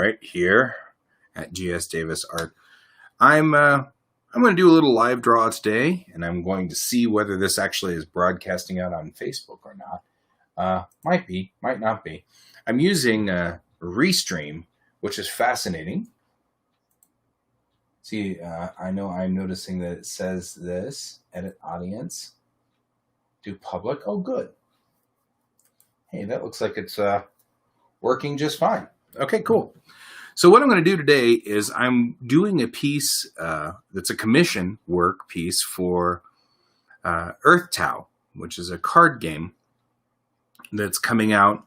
right here at GS Davis Art. I'm going to do a little live draw today, and I'm going to see whether this actually is broadcasting out on Facebook or not. Might be, might not be. I'm using Restream, which is fascinating. See, I know I'm noticing that it says this, edit audience, do public. Oh, good. Hey, that looks like it's working just fine. Okay, cool. So what I'm going to do today is I'm doing a piece that's a commission work piece for Earth Tau, which is a card game that's coming out.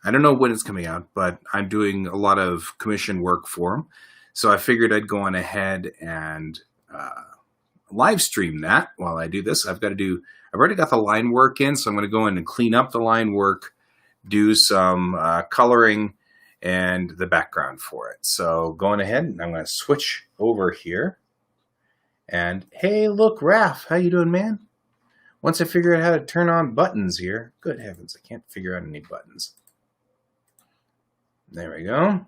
I don't know when it's coming out, but I'm doing a lot of commission work for them. So I figured I'd go on ahead and live stream that while I do this. I've already got the line work in, so I'm going to go in and clean up the line work, do some coloring and the background for it. So going ahead, and I'm going to switch over here. And hey, look, Raph, how you doing, man? Once I figure out how to turn on buttons here, good heavens, I can't figure out any buttons. There we go.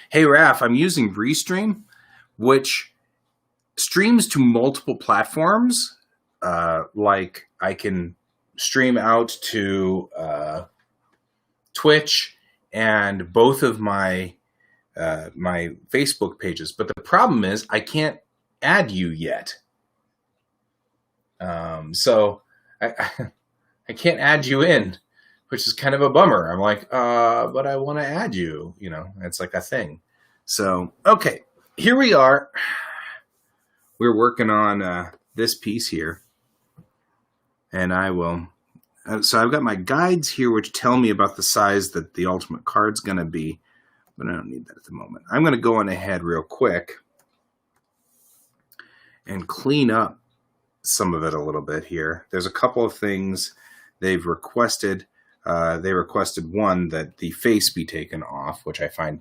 Hey, Raph, I'm using Restream, which streams to multiple platforms. Like I can stream out to Twitch and both of my my Facebook pages. But the problem is I can't add you yet. So I can't add you in, which is kind of a bummer. I'm like, but I want to add you, you know, it's like a thing. So, okay, here we are. We're working on this piece here, and I will, so I've got my guides here, which tell me about the size that the ultimate card's going to be, but I don't need that at the moment. I'm going to go on ahead real quick and clean up some of it a little bit here. There's a couple of things they've requested. They requested one that the face be taken off, which I find,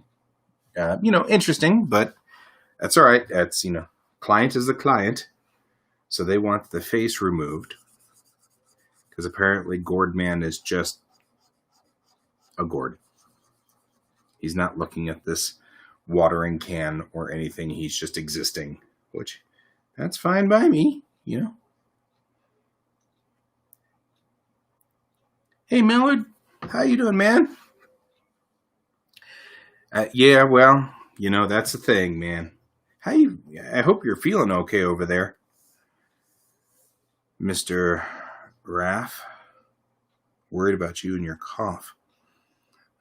interesting, but that's all right. That's, client is the client. So they want the face removed because apparently Gourdman is just a gourd. He's not looking at this watering can or anything. He's just existing, which that's fine by me, Hey, Millard, how you doing, man? Yeah, well, that's the thing, man. I hope you're feeling okay over there, Mr. Raff. Worried about you and your cough.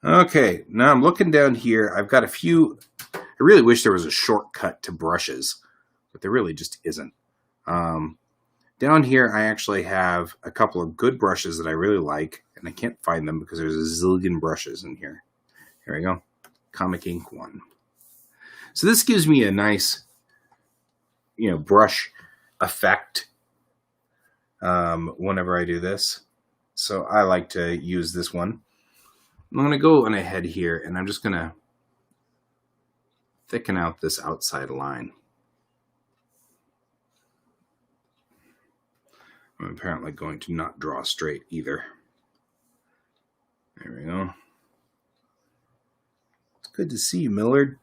Okay, now I'm looking down here. I've got a few. I really wish there was a shortcut to brushes, but there really just isn't. Down here, I actually have a couple of good brushes that I really like, and I can't find them because there's a zillion brushes in here. Here we go. Comic Ink 1. So this gives me a nice, brush effect whenever I do this. So I like to use this one. I'm going to go on ahead here, and I'm just going to thicken out this outside line. I'm apparently going to not draw straight either. There we go. It's good to see you, Millard.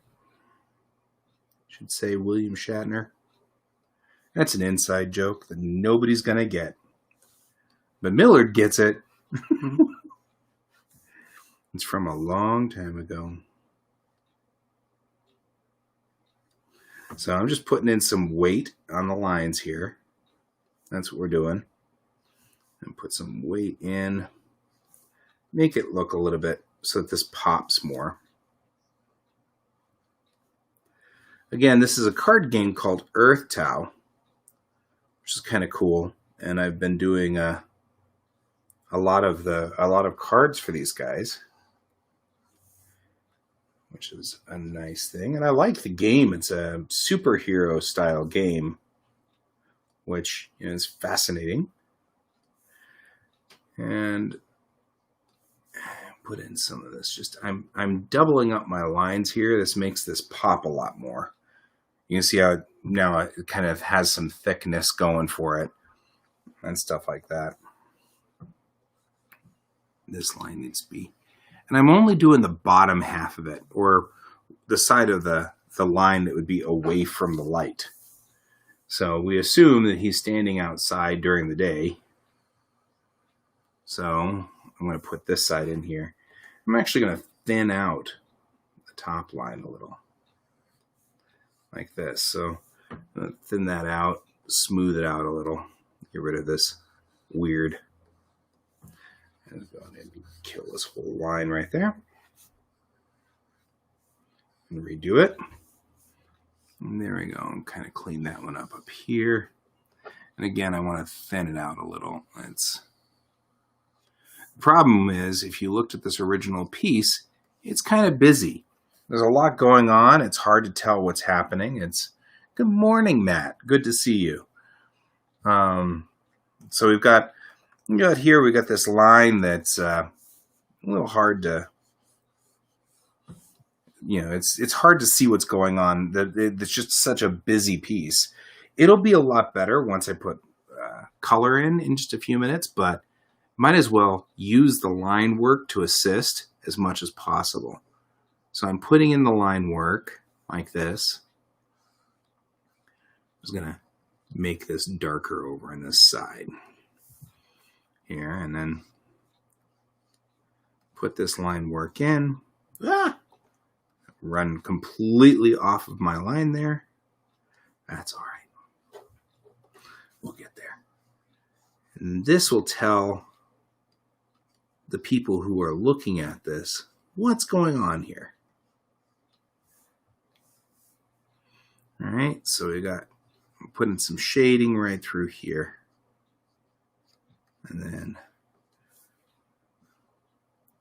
Should say William Shatner. That's an inside joke that nobody's going to get. But Millard gets it. It's from a long time ago. So I'm just putting in some weight on the lines here. That's what we're doing. And put some weight in. Make it look a little bit so that this pops more. Again, this is a card game called Earth Tau, which is kind of cool. And I've been doing a lot of cards for these guys, which is a nice thing. And I like the game. It's a superhero style game, which is fascinating. And put in some of this. Just I'm doubling up my lines here. This makes this pop a lot more. You can see how now it kind of has some thickness going for it and stuff like that. This line needs to be And I'm only doing the bottom half of it, or the side of the line that would be away from the light. So we assume that he's standing outside during the day. So I'm going to put this side in here. I'm actually going to thin out the top line a little, like this. So I'm going to thin that out, smooth it out a little, get rid of this weird. And go ahead and kill this whole line right there. And redo it. And there we go. And kind of clean that one up here. And again, I want to thin it out a little. The problem is, if you looked at this original piece, it's kind of busy. There's a lot going on. It's hard to tell what's happening. Good morning, Matt. Good to see you. So we've got here, we got this line that's a little hard to, it's hard to see what's going on. It's just such a busy piece. It'll be a lot better once I put color in just a few minutes, but might as well use the line work to assist as much as possible. So I'm putting in the line work like this. I'm just going to make this darker over on this side here, and then put this line work in. Run completely off of my line there. That's all right. We'll get there. And this will tell the people who are looking at this what's going on here. All right, so I'm putting some shading right through here. And then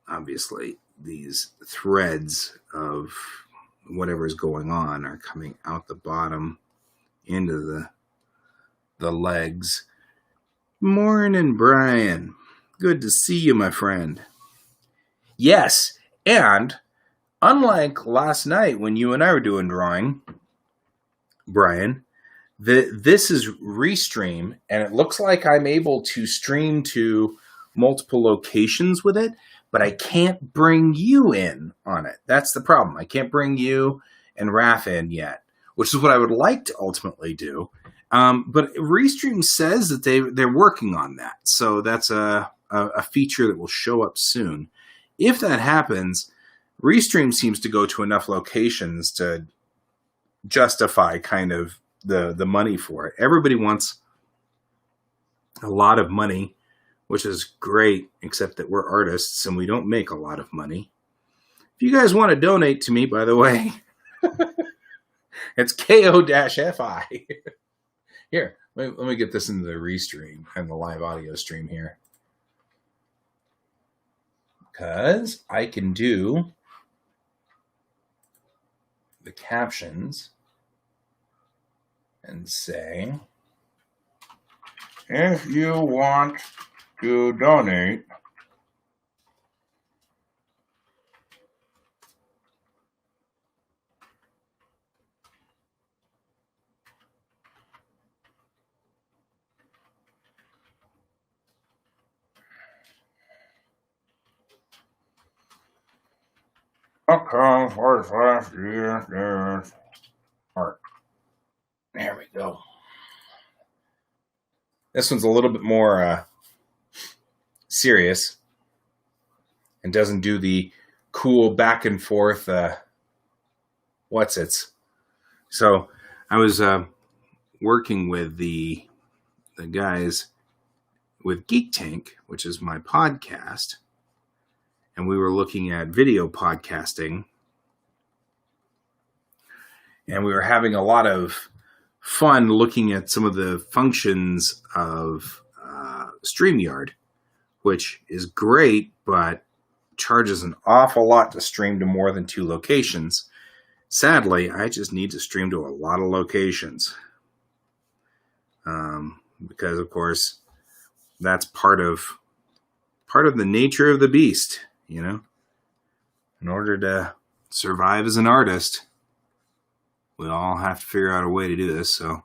obviously these threads of whatever is going on are coming out the bottom into the legs. Morning, Brian. Good to see you, my friend. Yes, and unlike last night when you and I were doing drawing, Brian, this is Restream, and it looks like I'm able to stream to multiple locations with it, but I can't bring you in on it. That's the problem. I can't bring you and Raph in yet, which is what I would like to ultimately do. But Restream says that they're working on that. So that's a feature that will show up soon. If that happens, Restream seems to go to enough locations to justify kind of the money for it. Everybody wants a lot of money, which is great, except that we're artists and we don't make a lot of money. If you guys want to donate to me, by the way, it's KO-FI. Here, let me get this into the Restream and the live audio stream here. Because I can do the captions and say, if you want to donate, okay, for the last year, there's art. There we go. This one's a little bit more serious and doesn't do the cool back and forth So I was working with the guys with Geek Tank, which is my podcast, and we were looking at video podcasting, and we were having a lot of fun looking at some of the functions of StreamYard, which is great, but charges an awful lot to stream to more than 2 locations. Sadly, I just need to stream to a lot of locations. Because, of course, that's part of the nature of the beast, you know? In order to survive as an artist, we all have to figure out a way to do this. So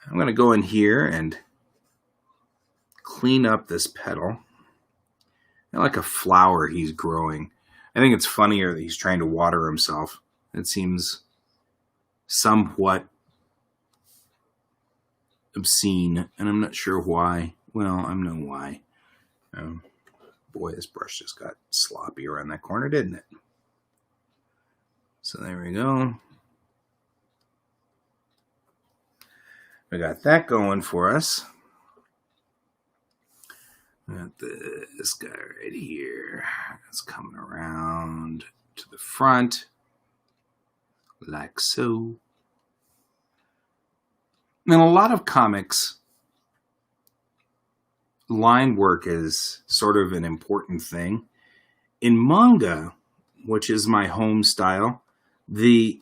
I'm going to go in here and clean up this petal. like a flower he's growing. I think it's funnier that he's trying to water himself. It seems somewhat obscene, and I'm not sure why. Well, I know why. Boy, this brush just got sloppy around that corner, didn't it? So there we go. We got that going for us. We got this guy right here. It's coming around to the front, like so. In a lot of comics, line work is sort of an important thing. In manga, which is my home style, the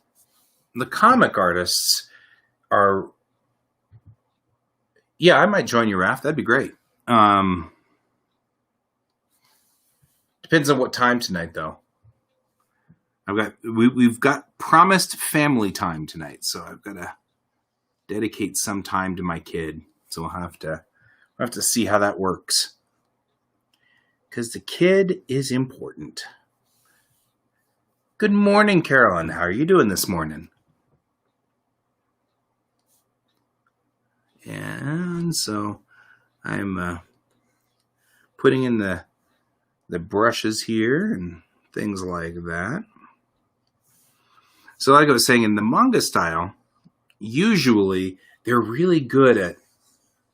comic artists are... Yeah, I might join you, Raph. That'd be great. Depends on what time tonight, though. We've got promised family time tonight, so I've got to dedicate some time to my kid. So we'll have to see how that works, because the kid is important. Good morning, Carolyn. How are you doing this morning? And so I'm putting in the brushes here and things like that. So like I was saying, in the manga style, usually they're really good at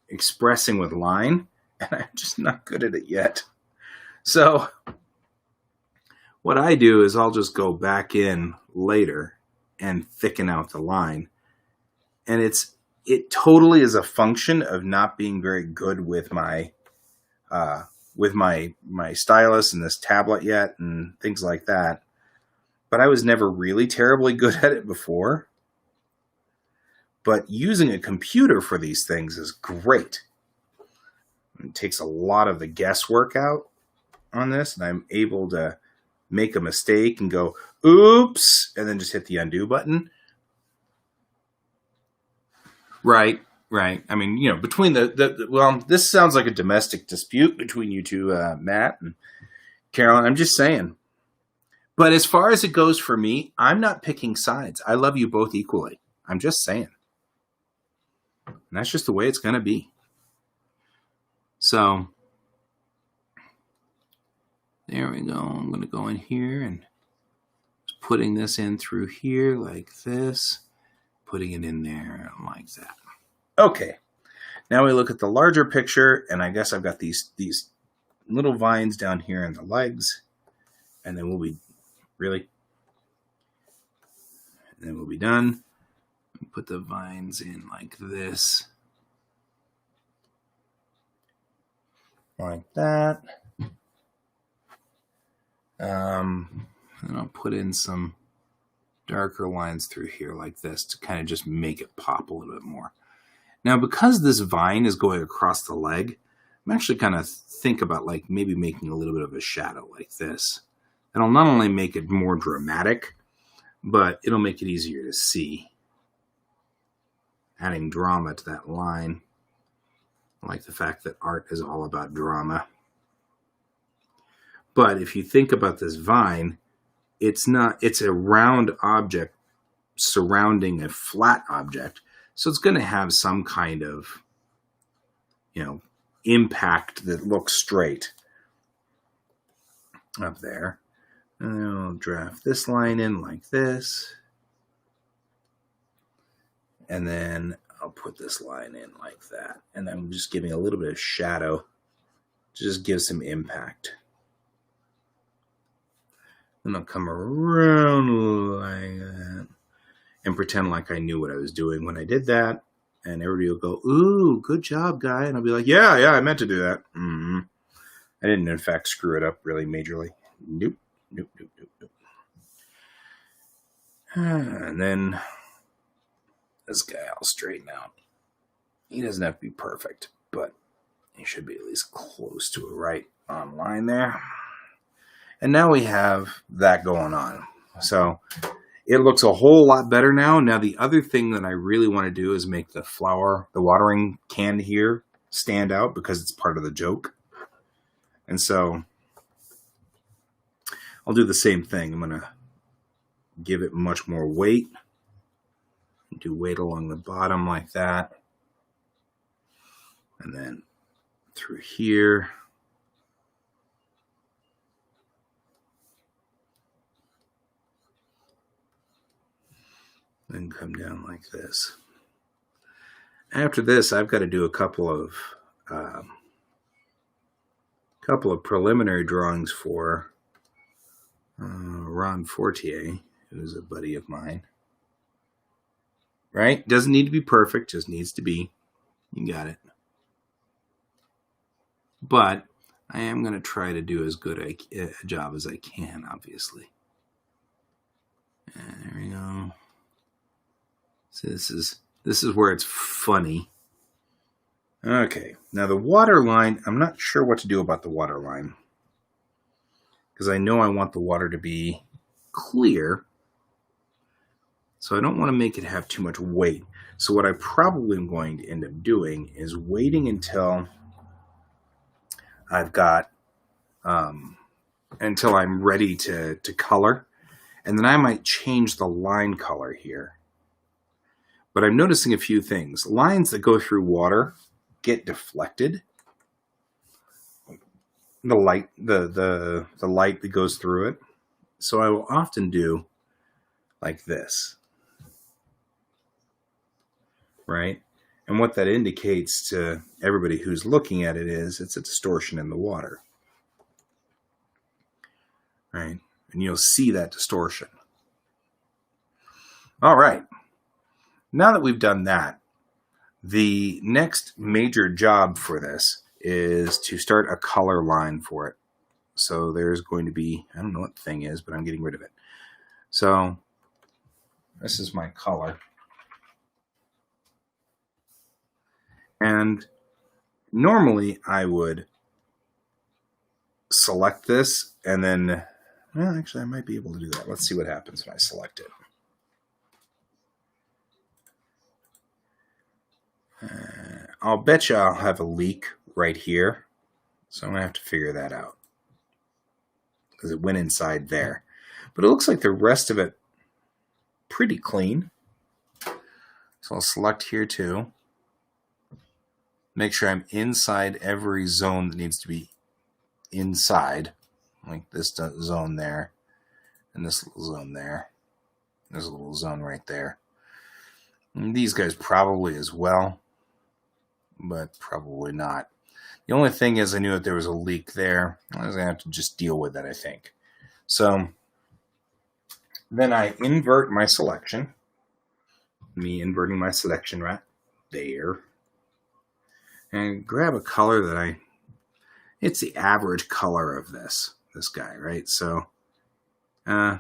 expressing with line, and I'm just not good at it yet. So what I do is I'll just go back in later and thicken out the line. And it totally is a function of not being very good with my stylus and this tablet yet and things like that. But I was never really terribly good at it before. But using a computer for these things is great. It takes a lot of the guesswork out on this, and I'm able to make a mistake and go, oops, and then just hit the undo button. Right. I mean, between well, this sounds like a domestic dispute between you two, Matt and Carolyn. I'm just saying. But as far as it goes for me, I'm not picking sides. I love you both equally. I'm just saying. And that's just the way it's going to be. So, there we go. I'm going to go in here and putting this in through here like this. Putting it in there like that. Okay. Now we look at the larger picture, and I guess I've got these little vines down here in the legs. And then we'll be done. Put the vines in like this. Like that. And I'll put in some darker lines through here like this to kind of just make it pop a little bit more. Now, because this vine is going across the leg, I'm actually kind of think about like maybe making a little bit of a shadow like this. That'll not only make it more dramatic, but it'll make it easier to see. Adding drama to that line. I like the fact that art is all about drama. But if you think about this vine, it's a round object surrounding a flat object. So it's going to have some kind of, impact that looks straight up there. And then I'll draft this line in like this. And then I'll put this line in like that. And I'm just giving a little bit of shadow to just give some impact. Then I'll come around like that and pretend like I knew what I was doing when I did that. And everybody will go, ooh, good job, guy. And I'll be like, yeah, I meant to do that. Mm-hmm. I didn't, in fact, screw it up really majorly. Nope. And then this guy I'll straighten out. He doesn't have to be perfect, but he should be at least close to a right on line there. And now we have that going on. So it looks a whole lot better now. Now the other thing that I really want to do is make the watering can here stand out because it's part of the joke. And so I'll do the same thing. I'm going to give it much more weight. Do weight along the bottom like that. And then through here. Then come down like this. After this, I've got to do a couple of preliminary drawings for Ron Fortier, who's a buddy of mine. Right? Doesn't need to be perfect, just needs to be. You got it. But I am going to try to do as good a job as I can, obviously. And there we go. So this is where it's funny. Okay, now the water line, I'm not sure what to do about the water line. Because I know I want the water to be clear. So I don't want to make it have too much weight. So what I probably am going to end up doing is waiting until I've got, until I'm ready to color. And then I might change the line color here. But I'm noticing a few things. Lines that go through water get deflected. The light, the light that goes through it. So I will often do like this. Right? And what that indicates to everybody who's looking at it is it's a distortion in the water. Right? And you'll see that distortion. All right. Now that we've done that, the next major job for this is to start a color line for it. So there's going to be, I don't know what the thing is, but I'm getting rid of it. So this is my color. And normally I would select this and then, well, actually I might be able to do that. Let's see what happens when I select it. I'll bet you I'll have a leak right here. So I'm going to have to figure that out. Because it went inside there. But it looks like the rest of it pretty clean. So I'll select here too. Make sure I'm inside every zone that needs to be inside. Like this zone there. And this little zone there. There's a little zone right there. And these guys probably as well. But probably not. The only thing is I knew that there was a leak there. I was going to have to just deal with it, I think. So then I invert my selection. Me inverting my selection right there. And grab a color that it's the average color of this guy, right? So this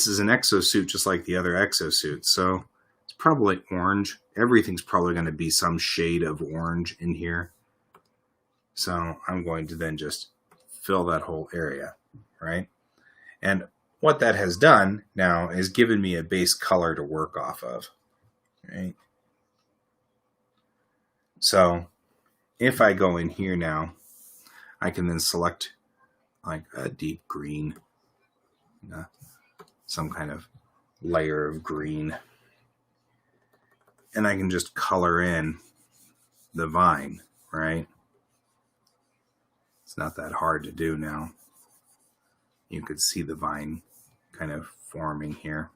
is an exosuit just like the other exosuits. So it's probably orange. Everything's probably going to be some shade of orange in here. So I'm going to then just fill that whole area, right? And what that has done now is given me a base color to work off of, right? So if I go in here now, I can then select like a deep green, some kind of layer of green. And I can just color in the vine, right? It's not that hard to do now. You could see the vine kind of forming here.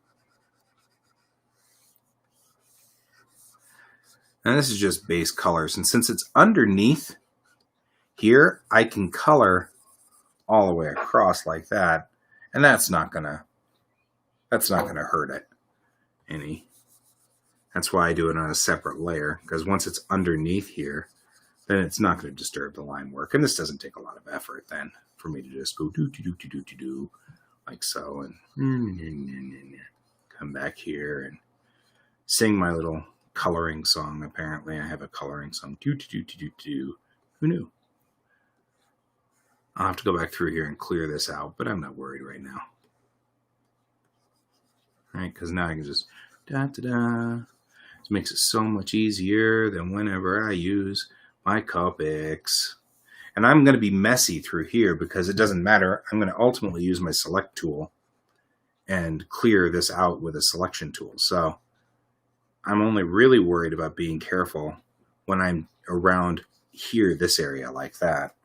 And this is just base colors. And since it's underneath here, I can color all the way across like that. And that's not gonna hurt it any. That's why I do it on a separate layer, because once it's underneath here, then it's not going to disturb the line work. And this doesn't take a lot of effort then for me to just go do like so, and come back here and sing my little coloring song. Apparently I have a coloring song. Who knew? I'll have to go back through here and clear this out, but I'm not worried right now. All right, because now I can just da-da-da. This makes it so much easier than whenever I use my Copics. And I'm going to be messy through here because it doesn't matter. I'm going to ultimately use my select tool and clear this out with a selection tool. So I'm only really worried about being careful when I'm around here, this area like that.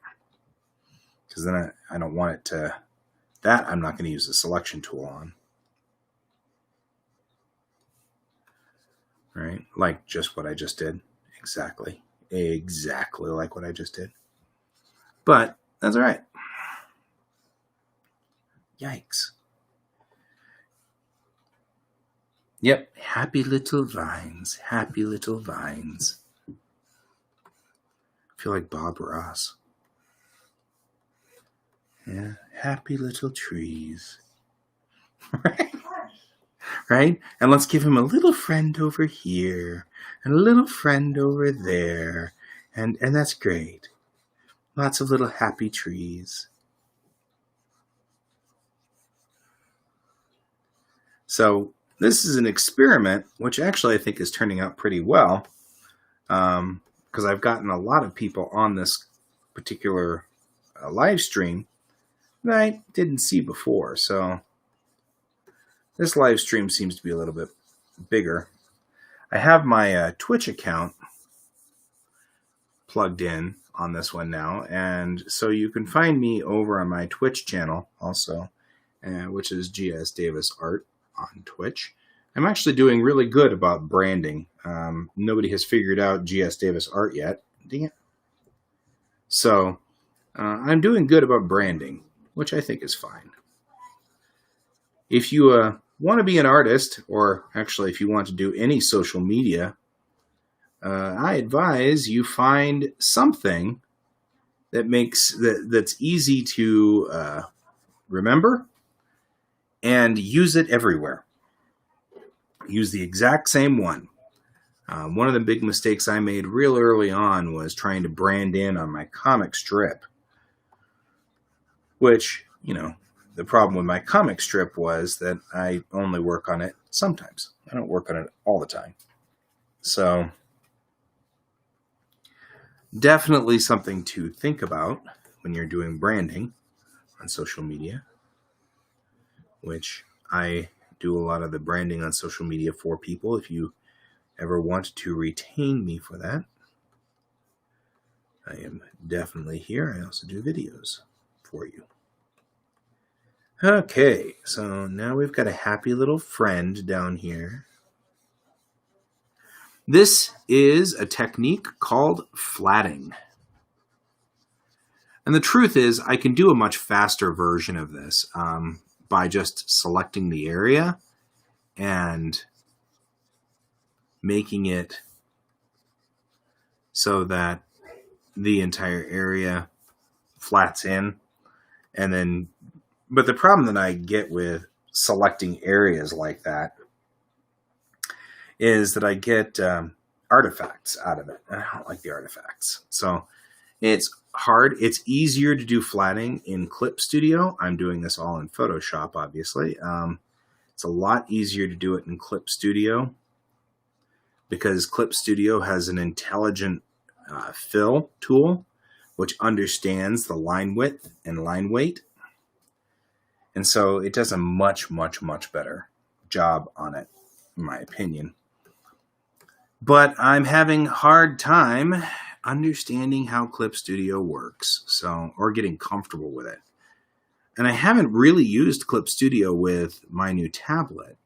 Because then I don't want it to, that I'm not going to use the selection tool on. Right? Like just what I just did. Exactly. Exactly like what I just did. But that's all right. Yikes. Yep. Happy little vines. Happy little vines. I feel like Bob Ross. Yeah. Happy little trees. Right? Right? And let's give him a little friend over here and a little friend over there. And that's great. Lots of little happy trees. So this is an experiment, which actually I think is turning out pretty well, because I've gotten a lot of people on this particular live stream that I didn't see before. So this live stream seems to be a little bit bigger. I have my Twitch account plugged in on this one now, and so you can find me over on my Twitch channel also, which is GS Davis Art on Twitch. I'm actually doing really good about branding. Nobody has figured out GS Davis Art yet. Dang it. So I'm doing good about branding, which I think is fine. If you want to be an artist, or actually if you want to do any social media, I advise you find something that that's easy to remember and use it everywhere. Use the exact same one. One of the big mistakes I made real early on was trying to brand in on my comic strip, which, you know, the problem with my comic strip was that I only work on it sometimes. I don't work on it all the time. So definitely something to think about when you're doing branding on social media, which I do a lot of the branding on social media for people. If you ever want to retain me for that, I am definitely here. I also do videos for you. Okay, so now we've got a happy little friend down here. This is a technique called flatting. And the truth is, I can do a much faster version of this by just selecting the area and making it so that the entire area flats in. And then, but the problem that I get with selecting areas like that is that I get artifacts out of it. And I don't like the artifacts. So it's hard. It's easier to do flatting in Clip Studio. I'm doing this all in Photoshop, obviously. It's a lot easier to do it in Clip Studio because Clip Studio has an intelligent fill tool which understands the line width and line weight. And so it does a much, much, much better job on it, in my opinion. But I'm having a hard time understanding how Clip Studio works, or getting comfortable with it. And I haven't really used Clip Studio with my new tablet.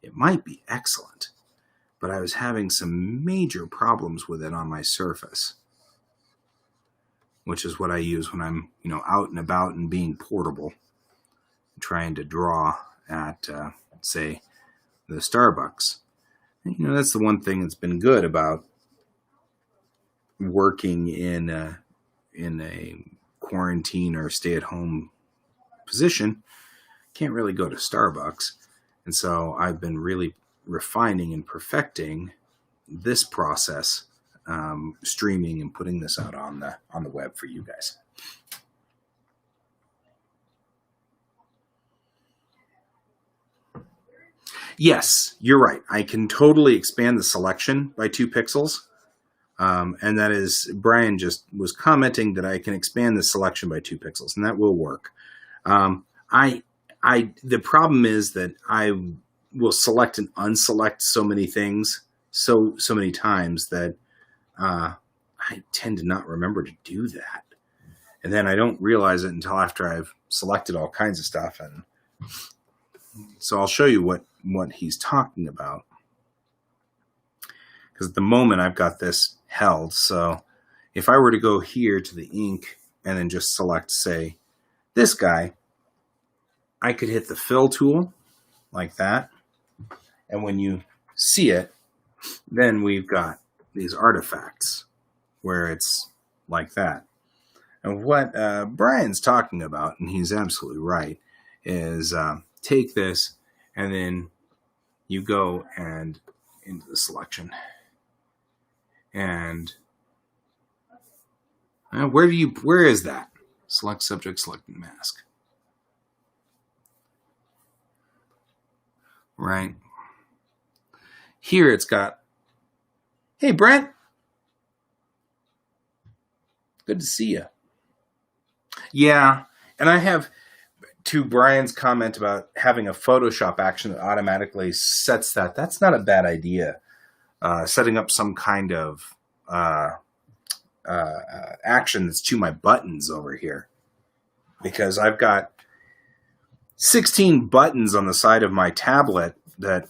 It might be excellent, but I was having some major problems with it on my Surface, which is what I use when I'm, out and about and being portable, trying to draw at, say, the Starbucks. And, that's the one thing that's been good about working in a quarantine or stay-at-home position. Can't really go to Starbucks, and so I've been really refining and perfecting this process, streaming and putting this out on the web for you guys. Yes, you're right. I can totally expand the selection by 2 pixels, And that is, Brian just was commenting that I can expand the selection by 2 pixels, and that will work. The problem is that I will select and unselect so many things so many times that I tend to not remember to do that. And then I don't realize it until after I've selected all kinds of stuff. And so I'll show you what he's talking about. Because at the moment I've got this held. So if I were to go here to the ink and then just select, say, this guy, I could hit the fill tool like that. And when you see it, then we've got these artifacts where it's like that. And what Brian's talking about, and he's absolutely right, is take this and then you go and into the selection. And where is that? Select subject, select mask. Right. Here it's got, hey, Brent. Good to see you. Yeah, and I have, to Brian's comment about having a Photoshop action that automatically sets that. That's not a bad idea. Setting up some kind of action that's to my buttons over here. Because I've got 16 buttons on the side of my tablet that,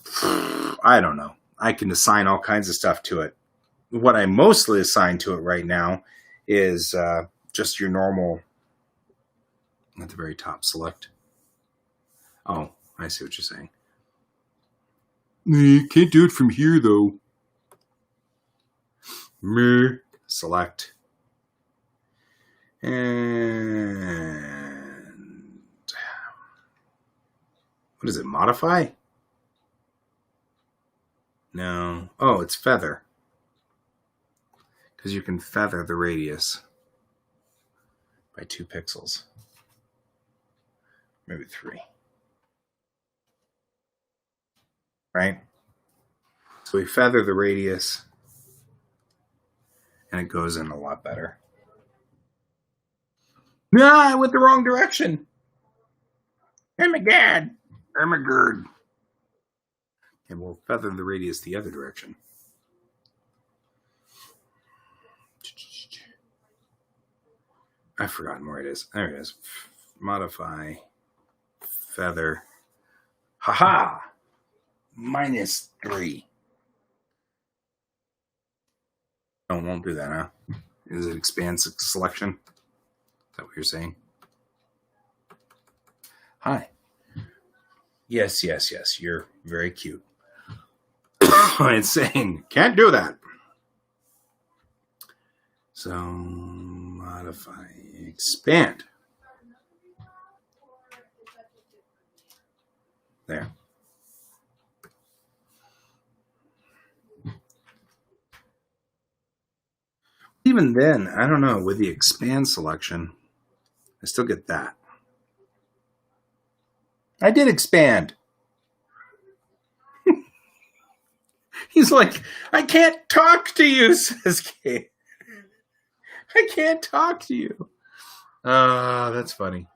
I don't know. I can assign all kinds of stuff to it. What I mostly assign to it right now is just your normal, at the very top, select. Oh, I see what you're saying. You can't do it from here, though. Select. And what is it, modify? No. Oh, it's feather. Because you can feather the radius by 2 pixels. Maybe 3. Right? So we feather the radius and it goes in a lot better. Ah, I went the wrong direction. Oh my God. Oh my God. And we'll feather the radius the other direction. I've forgotten where it is. There it is. Modify. Feather. Haha! -3. Oh, won't do that, huh? Is it expansive selection? Is that what you're saying? Hi. Yes. You're very cute. It's saying, can't do that. So, modify, expand. There. Even then, I don't know, with the expand selection, I still get that. I did expand. He's like, I can't talk to you, says Kate. I can't talk to you. That's funny.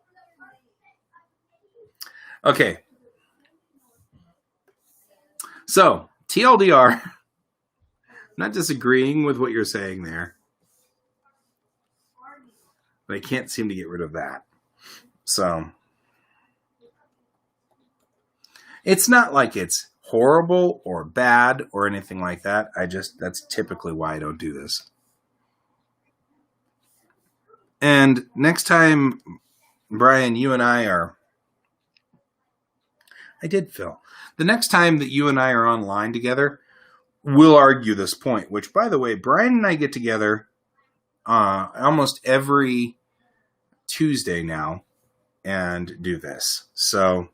Okay. So, TLDR, not disagreeing with what you're saying there, but I can't seem to get rid of that. So, it's not like it's horrible or bad or anything like that. That's typically why I don't do this. And next time, Brian, you and I did, Phil. The next time that you and I are online together, we'll argue this point, which, by the way, Brian and I get together almost every Tuesday now and do this. So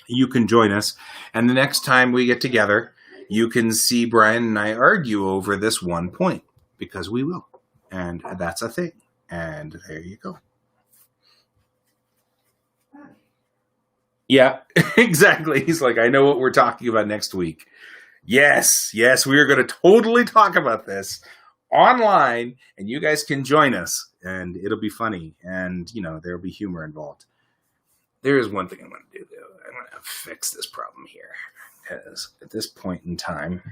you can join us. And the next time we get together, you can see Brian and I argue over this one point, because we will. And that's a thing. And there you go. Yeah, exactly. He's like, I know what we're talking about next week. Yes, we are going to totally talk about this online, and you guys can join us, and it'll be funny, and there'll be humor involved. There is one thing I'm going to do, though. I'm going to fix this problem here, because at this point in time,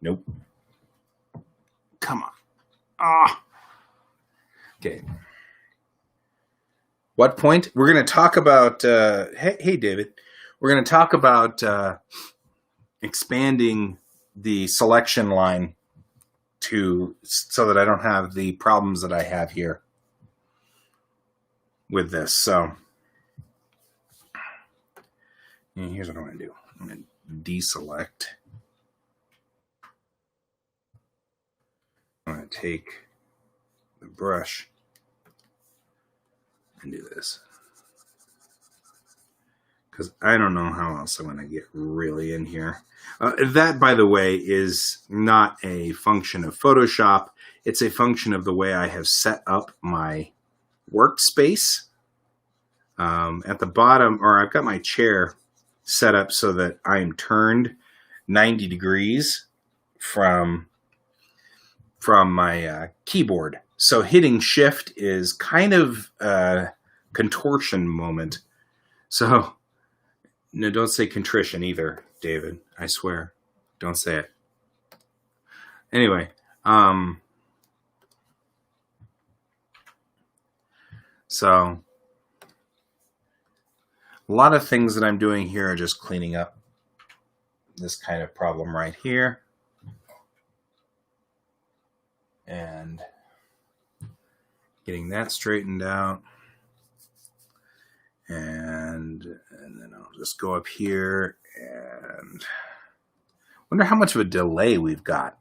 nope. Come on. Okay. What point? We're going to talk about, hey, David, we're going to talk about expanding the selection line so that I don't have the problems that I have here with this. So here's what I'm going to do. I'm going to deselect. I'm going to take the brush and do this, because I don't know how else I'm going to get really in here. That, by the way, is not a function of Photoshop. It's a function of the way I have set up my workspace. At the bottom, or I've got my chair set up so that I'm turned 90 degrees from my keyboard. So hitting shift is kind of a contortion moment. So no, don't say contrition either, David. I swear. Don't say it. Anyway, so a lot of things that I'm doing here are just cleaning up this kind of problem right here. And getting that straightened out. And then I'll just go up here and wonder how much of a delay we've got.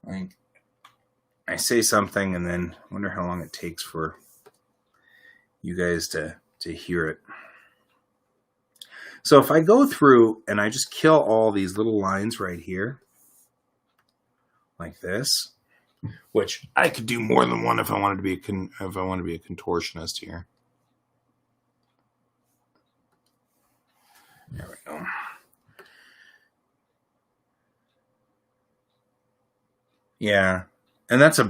Like, I say something and then wonder how long it takes for you guys to hear it. So if I go through and I just kill all these little lines right here, like this, which I could do more than one if I wanted to be a contortionist here. There we go. Yeah, and that's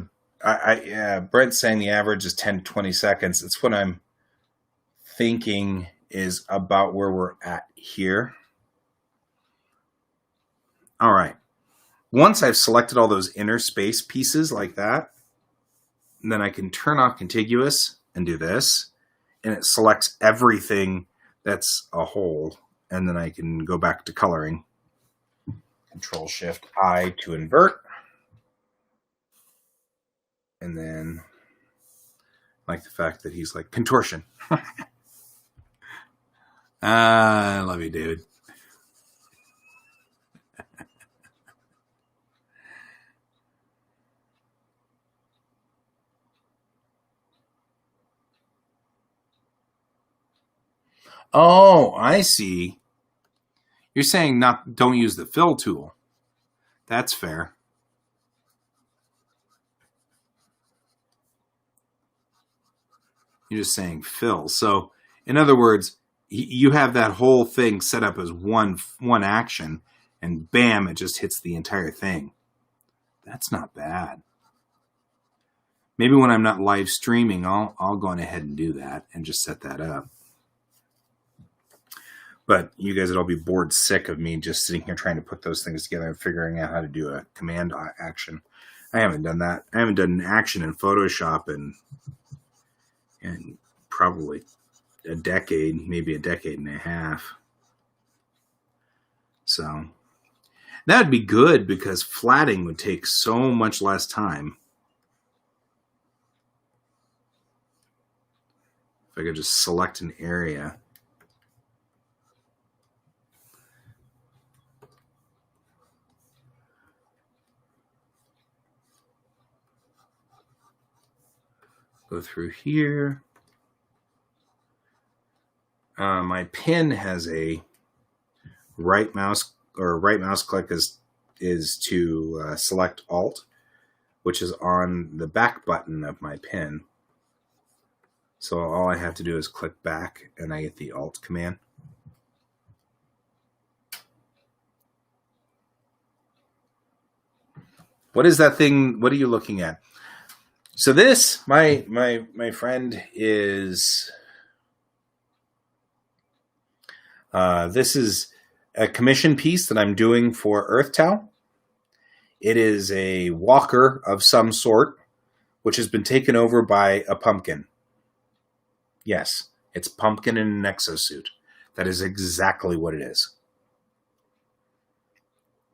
Brent's saying the average is 10 to 20 seconds. It's what I'm thinking is about where we're at here. All right. Once I've selected all those inner space pieces like that, then I can turn off contiguous and do this, and it selects everything that's a hole, and then I can go back to coloring. Control-Shift-I to invert. And then I like the fact that he's like, contortion. I love you, David. Oh, I see. You're saying don't use the fill tool. That's fair. You're just saying fill. So, in other words, you have that whole thing set up as one action, and bam, it just hits the entire thing. That's not bad. Maybe when I'm not live streaming, I'll go on ahead and do that and just set that up. But you guys would all be bored sick of me just sitting here trying to put those things together and figuring out how to do a command action. I haven't done that. I haven't done an action in Photoshop in probably a decade, maybe a decade and a half. So that would be good because flatting would take so much less time. If I could just select an area. Go through here. My pen has a right mouse click is to select Alt, which is on the back button of my pen. So all I have to do is click back and I get the Alt command. What is that thing? What are you looking at? So this, my friend, is this is a commission piece that I'm doing for EarthTow. It is a walker of some sort, which has been taken over by a pumpkin. Yes, it's pumpkin in an exosuit. That is exactly what it is.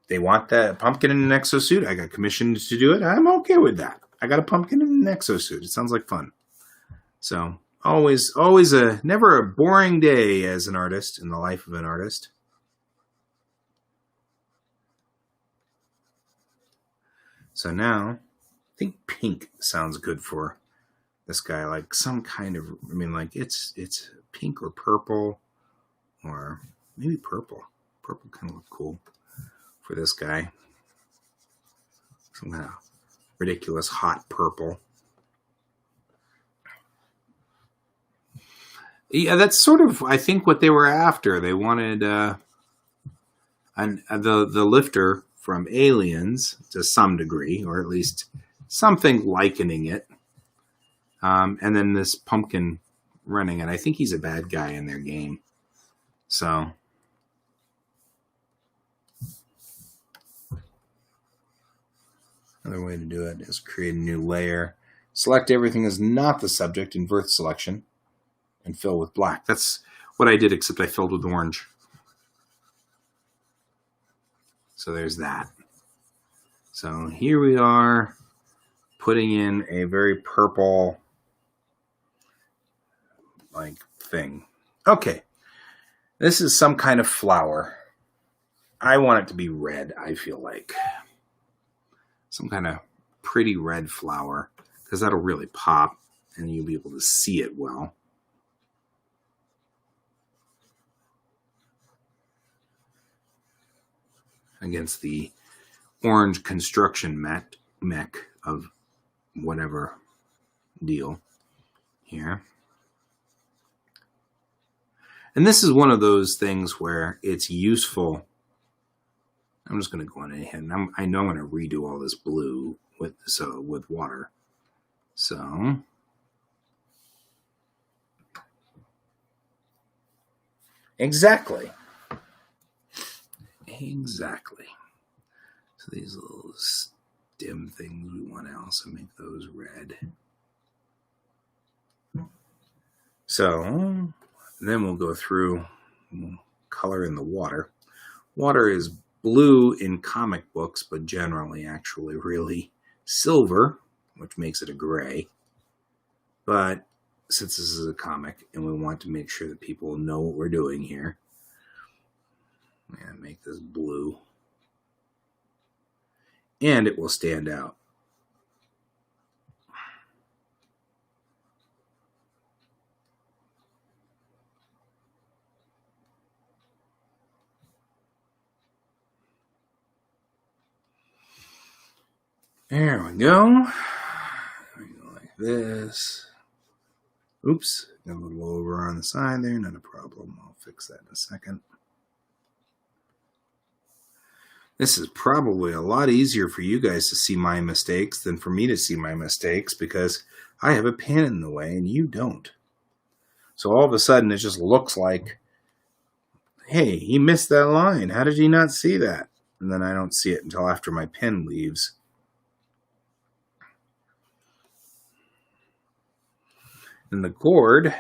They want that pumpkin in an exosuit. I got commissioned to do it. I'm okay with that. I got a pumpkin in an exosuit. It sounds like fun. So always never a boring day as an artist in the life of an artist. So now, I think pink sounds good for this guy. Like some kind of, I mean, like it's pink or purple, or maybe purple. Purple kind of look cool for this guy. Some kind of ridiculous hot purple. Yeah, that's sort of, I think, what they were after. They wanted the lifter from Aliens to some degree, or at least something likening it. And then this pumpkin running it. I think he's a bad guy in their game. So another way to do it is create a new layer. Select everything as not the subject in Verth selection and fill with black. That's what I did, except I filled with orange. So there's that. So here we are putting in a very purple like thing. Okay. This is some kind of flower. I want it to be red, I feel like. Some kind of pretty red flower, because that'll really pop and you'll be able to see it well. Against the orange construction mech of whatever deal here. And this is one of those things where it's useful. I'm just going to go on ahead, and I know I'm going to redo all this blue with water. So exactly. So these little stem things, we want to also make those red. So then we'll go through, we'll color in the water. Water is blue in comic books, but generally actually really silver, which makes it a gray. But since this is a comic and we want to make sure that people know what we're doing here, I'm going to make this blue. And it will stand out. There we go. Like this. Oops, got a little over on the side there. Not a problem. I'll fix that in a second. This is probably a lot easier for you guys to see my mistakes than for me to see my mistakes, because I have a pen in the way and you don't. So all of a sudden it just looks like, hey, he missed that line. How did he not see that? And then I don't see it until after my pen leaves. And the gourd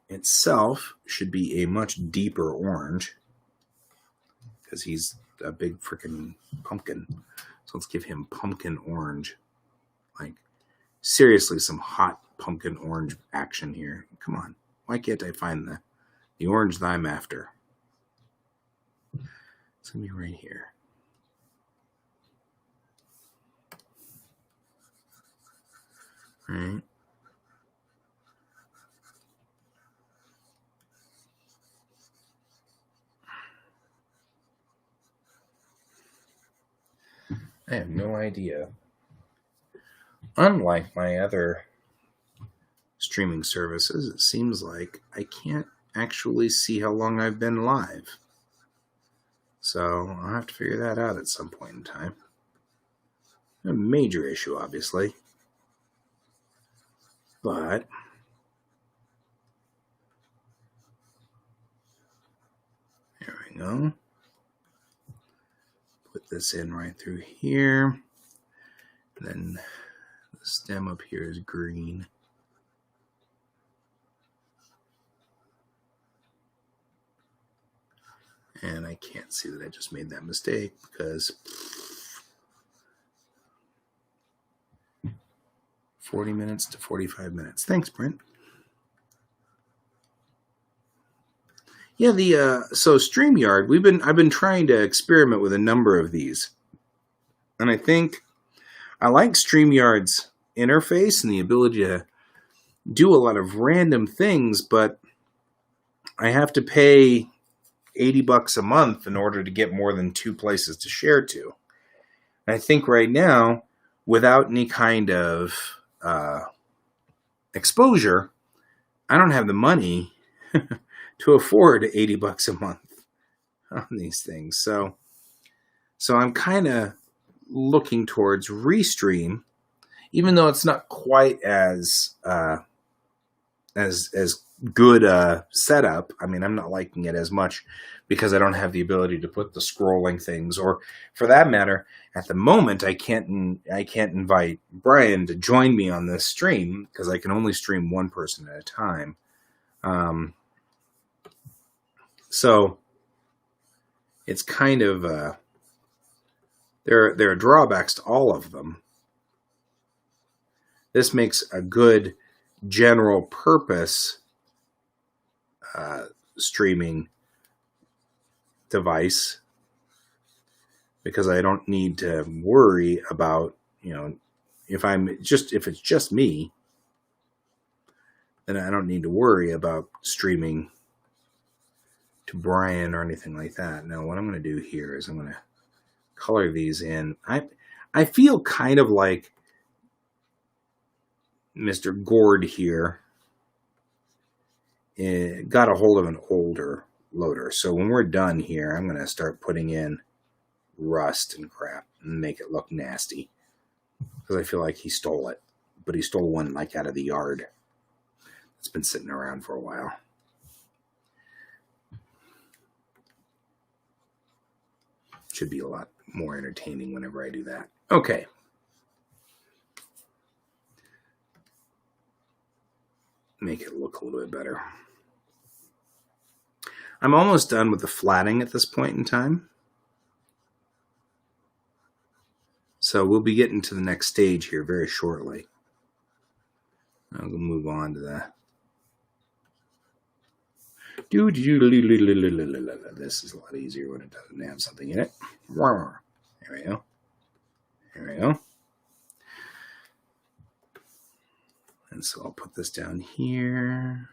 itself should be a much deeper orange, because he's a big freaking pumpkin. So let's give him pumpkin orange. Like, seriously, some hot pumpkin orange action here. Come on. Why can't I find the orange that I'm after? It's going to be right here. All right. I have no idea. Unlike my other streaming services, it seems like I can't actually see how long I've been live. So I'll have to figure that out at some point in time. A major issue, obviously. But there we go. Put this in right through here. Then the stem up here is green. And I can't see that I just made that mistake because 40 minutes to 45 minutes. Thanks, Brent. Yeah, so StreamYard, I've been trying to experiment with a number of these. And I think I like StreamYard's interface and the ability to do a lot of random things, but I have to pay $80 a month in order to get more than 2 places to share to. And I think right now, without any kind of exposure, I don't have the money to afford $80 a month on these things. So I'm kind of looking towards Restream, even though it's not quite as good a setup. I mean, I'm not liking it as much because I don't have the ability to put the scrolling things, or for that matter, at the moment, I can't invite Brian to join me on this stream because I can only stream one person at a time. So it's kind of there are drawbacks to all of them. This makes a good general purpose streaming device because I don't need to worry about, if it's just me, then I don't need to worry about streaming to Brian or anything like that. Now, what I'm going to do here is I'm going to color these in. I feel kind of like Mr. Gord here got a hold of an older loader. So when we're done here, I'm going to start putting in rust and crap and make it look nasty because I feel like he stole it, but he stole one like out of the yard. It's been sitting around for a while. Should be a lot more entertaining whenever I do that. Okay. Make it look a little bit better. I'm almost done with the flatting at this point in time. So we'll be getting to the next stage here very shortly. I'll move on to that. This is a lot easier when it doesn't have something in it. There we go. There we go. And so I'll put this down here.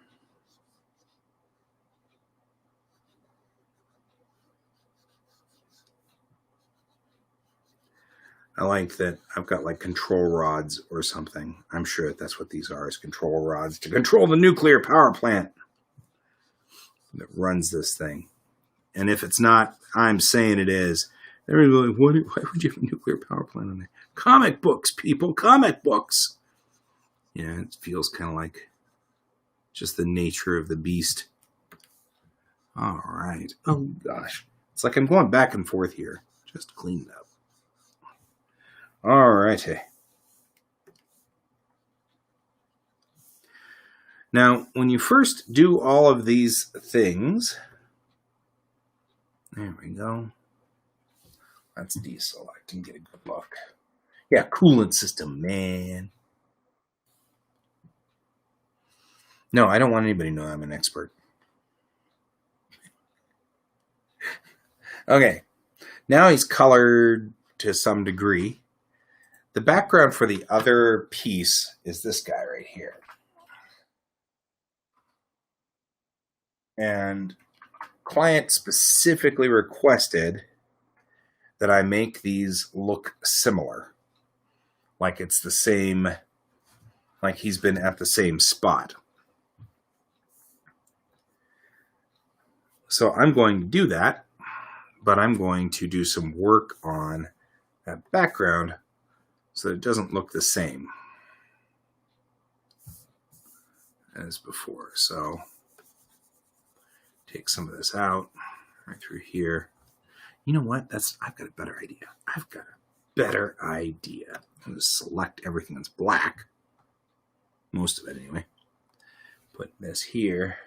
I like that I've got like control rods or something. I'm sure that's what these are, is control rods to control the nuclear power plant that runs this thing. And if it's not, I'm saying it is. Everybody's like, why would you have a nuclear power plant on there? Comic books, people, comic books. Yeah, it feels kind of like just the nature of the beast. All right. Oh, gosh. It's like I'm going back and forth here. Just clean it up. All righty. Now, when you first do all of these things, there we go. Let's deselect and get a good look. Yeah, coolant system, man. No, I don't want anybody to know I'm an expert. Okay, now he's colored to some degree. The background for the other piece is this guy right here. And client specifically requested that I make these look similar. Like it's the same, like he's been at the same spot. So I'm going to do that, but I'm going to do some work on that background so that it doesn't look the same as before. So take some of this out right through here. You know what? I've got a better idea. I'm going to select everything that's black. Most of it anyway. Put this here.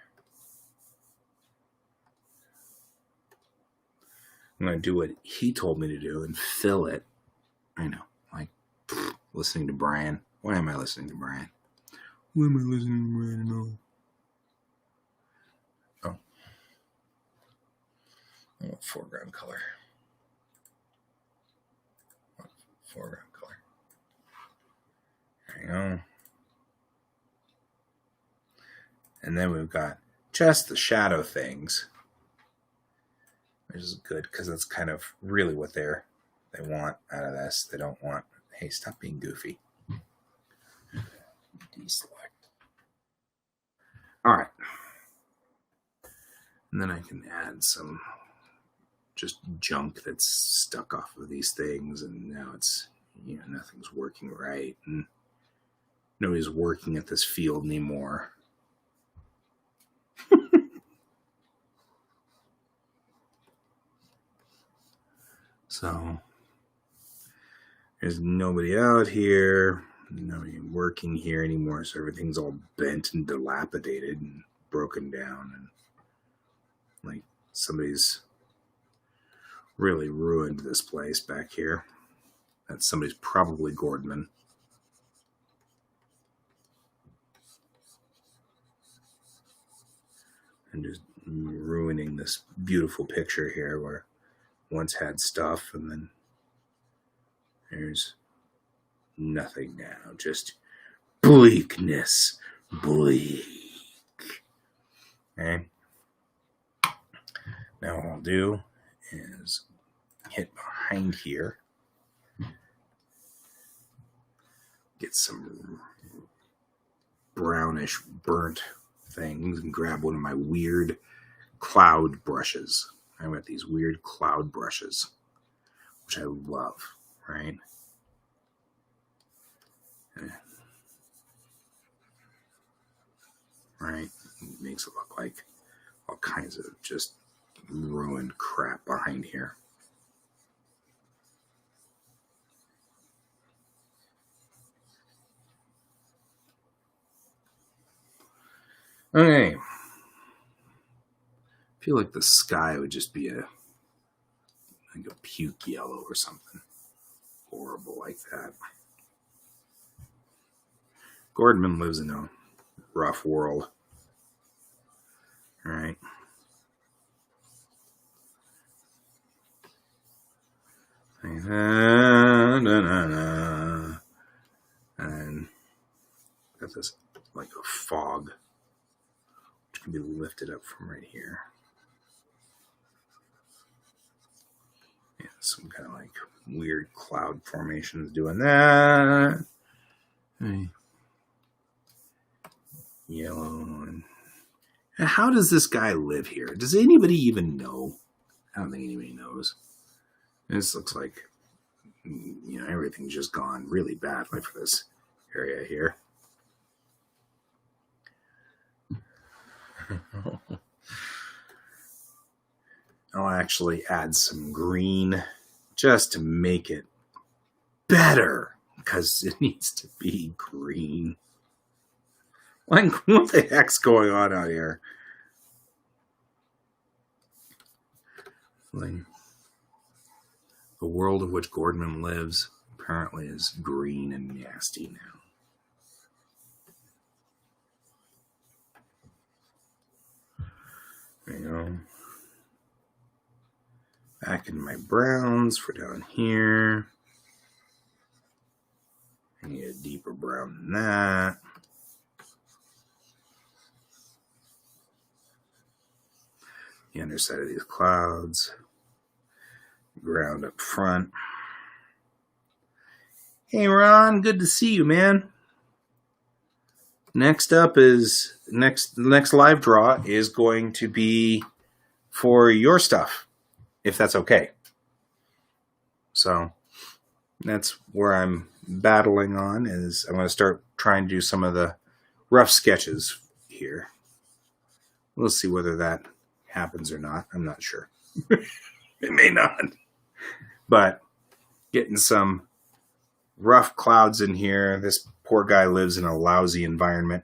I'm going to do what he told me to do and fill it. I know, like listening to Brian. Why am I listening to Brian? Why am I listening to Brian? No. Oh. I want foreground color. Foreground color. There you go. And then we've got just the shadow things, which is good because that's kind of really what they want out of this. They don't want, hey, stop being goofy. Deselect. All right. And then I can add some just junk that's stuck off of these things, and now it's, nothing's working right, and nobody's working at this field anymore. So there's nobody out here, nobody working here anymore, so everything's all bent and dilapidated and broken down, and like somebody's really ruined this place back here. That somebody's probably Gordman. And just ruining this beautiful picture here where once had stuff, and then there's nothing now. Just bleakness. Bleak. Okay. Now what I'll do is hit behind here. Get some brownish burnt things and grab one of my weird cloud brushes. I've got these weird cloud brushes, which I love, right? Right? It makes it look like all kinds of just ruined crap behind here. Okay. I feel like the sky would just be like a puke yellow or something horrible like that. Gordman lives in a rough world. All right. And got this like a fog, which can be lifted up from right here. Yeah, some kind of like weird cloud formations doing that. Yellow. And how does this guy live here? Does anybody even know? I don't think anybody knows. This looks like, everything's just gone really badly for this area here. I'll actually add some green just to make it better, because it needs to be green. Like, what the heck's going on out here? Like, the world of which Gordman lives apparently is green and nasty now. There you go. Back in my browns for down here. I need a deeper brown than that. The underside of these clouds. Ground up front. Hey Ron, good to see you, man. Next up is the next live draw is going to be for your stuff, if that's okay. So That's where I'm battling on, is I'm going to start trying to do some of the rough sketches here. We'll see whether that happens or not. I'm not sure. It may not. But getting some rough clouds in here. This poor guy lives in a lousy environment.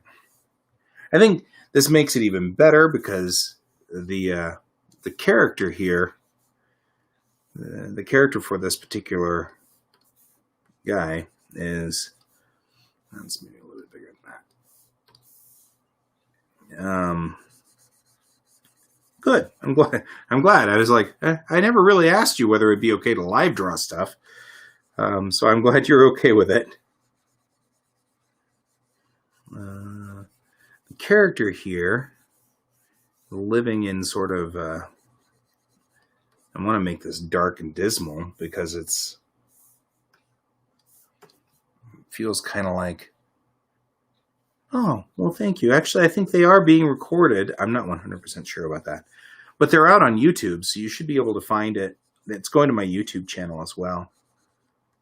I think this makes it even better because the character here, the character for this particular guy is, let's maybe a little bit bigger than that. Good. I'm glad. I was like, I never really asked you whether it'd be okay to live draw stuff. So I'm glad you're okay with it. The character here, living in sort of, I want to make this dark and dismal because it feels kind of like, oh, well, thank you. Actually, I think they are being recorded. I'm not 100% sure about that. But they're out on YouTube, so you should be able to find it. It's going to my YouTube channel as well.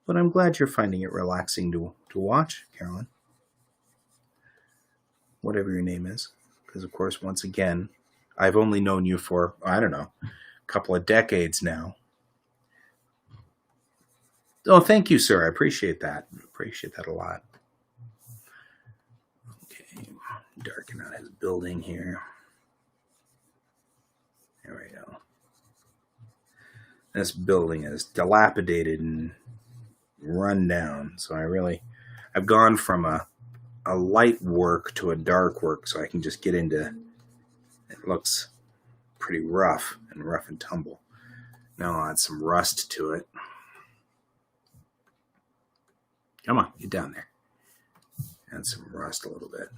But I'm glad you're finding it relaxing to watch, Carolyn. Whatever your name is. Because, of course, once again, I've only known you for, I don't know, a couple of decades now. Oh, thank you, sir. I appreciate that. I appreciate that a lot. Okay, darken out his building here. There we go. This building is dilapidated and run down. So I've gone from a light work to a dark work so I can just get into, it looks pretty rough and tumble. Now I'll add some rust to it. Come on, get down there. Add some rust a little bit.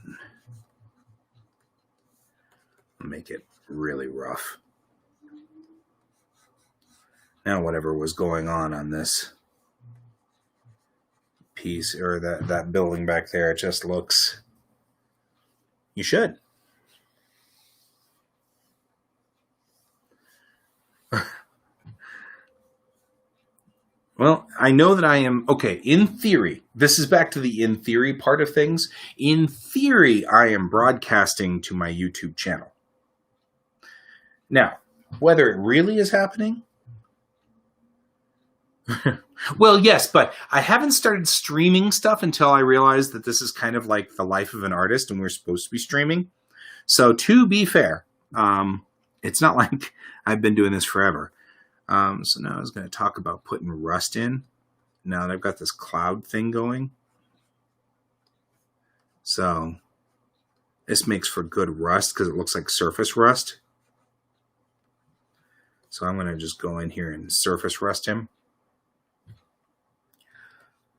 Make it really rough. Now whatever was going on this piece or that building back there, it just looks, you should. Well, I know that I am, okay, in theory, this is back to the in theory part of things. In theory, I am broadcasting to my YouTube channel. Now, whether it really is happening, well, yes, but I haven't started streaming stuff until I realized that this is kind of like the life of an artist and we're supposed to be streaming. So to be fair, it's not like I've been doing this forever. So now I was going to talk about putting rust in. Now that I've got this cloud thing going. So this makes for good rust because it looks like surface rust. So I'm going to just go in here and surface rust him.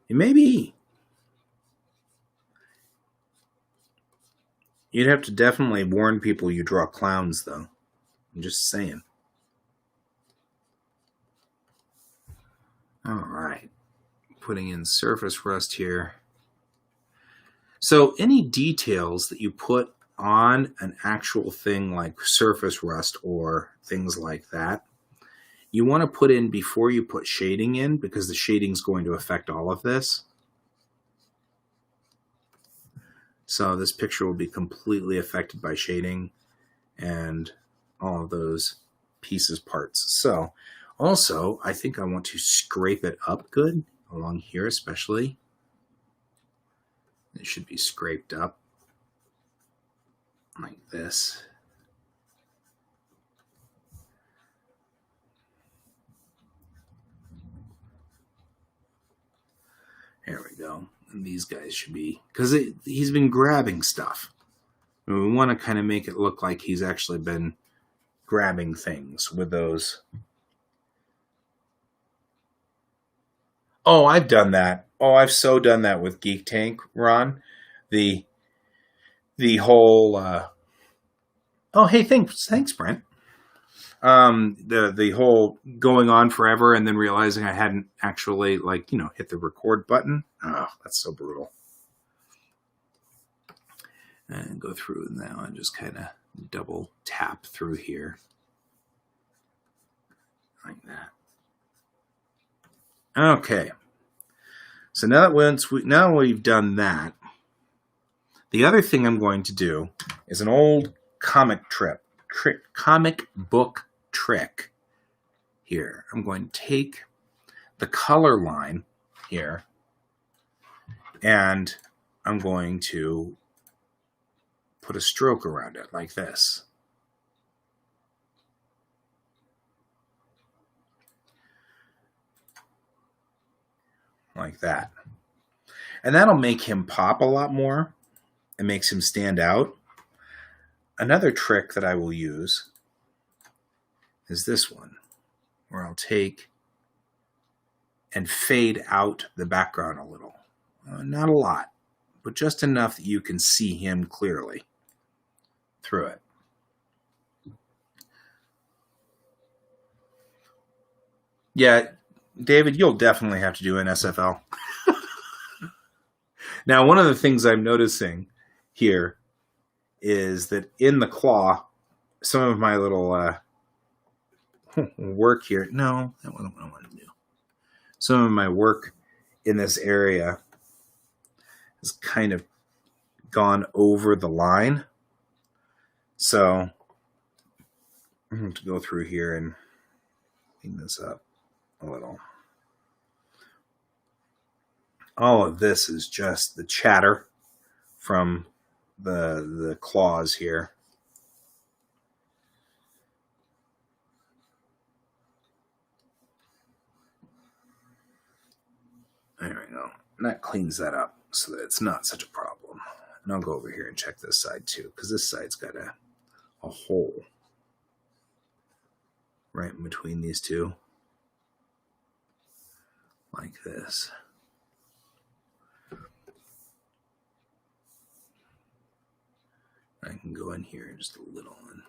And maybe you'd have to definitely warn people you draw clowns, though. I'm just saying. All right. Putting in surface rust here. So any details that you put on an actual thing like surface rust or things like that, you want to put in before you put shading in because the shading is going to affect all of this. So this picture will be completely affected by shading and all of those pieces, parts. So also, I think I want to scrape it up good along here especially. It should be scraped up like this. There we go. And these guys should be, because he's been grabbing stuff. And we want to kind of make it look like he's actually been grabbing things with those. Oh, I've done that. Oh, I've so done that with Geek Tank, Ron. The whole. Oh, hey, thanks, Brent. The whole going on forever and then realizing I hadn't actually hit the record button. Oh, that's so brutal. And go through now and just kind of double tap through here like that. Okay. So now we've done that, the other thing I'm going to do is an old comic book trick here. I'm going to take the color line here and I'm going to put a stroke around it like this. Like that. And that'll make him pop a lot more. It makes him stand out. Another trick that I will use is this one, where I'll take and fade out the background a little. Not a lot, but just enough that you can see him clearly through it. Yeah, David, you'll definitely have to do an SFL. Now, one of the things I'm noticing here is that in the claw, some of my little work here, no, that wasn't what I wanted to do. Some of my work in this area has kind of gone over the line. So I'm going to go through here and clean this up a little. All of this is just the chatter from the claws here. There we go. And that cleans that up so that it's not such a problem. And I'll go over here and check this side too, because this side's got a hole right in between these two. Like this. I can go in here just a little and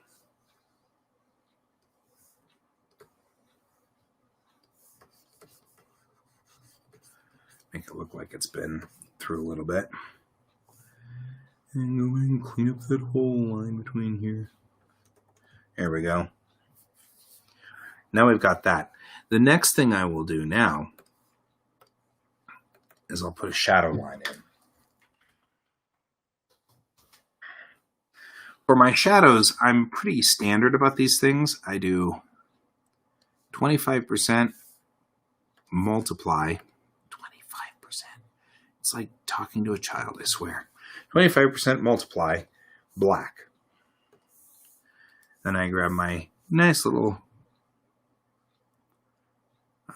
make it look like it's been through a little bit. And go ahead and clean up that whole line between here. There we go. Now we've got that. The next thing I will do now is I'll put a shadow line in. For my shadows, I'm pretty standard about these things. I do 25% multiply. 25%. It's like talking to a child, I swear. 25% multiply black. Then I grab my nice little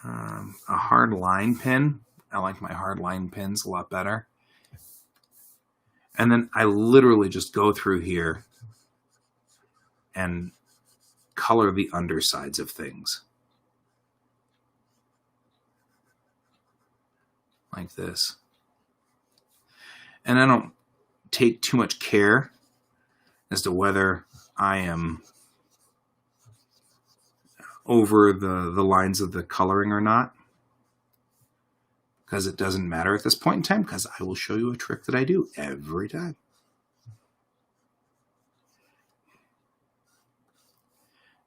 a hard line pen. I like my hard line pens a lot better. And then I literally just go through here and color the undersides of things. Like this. And I don't take too much care as to whether I am over the lines of the coloring or not. Because it doesn't matter at this point in time, because I will show you a trick that I do every time.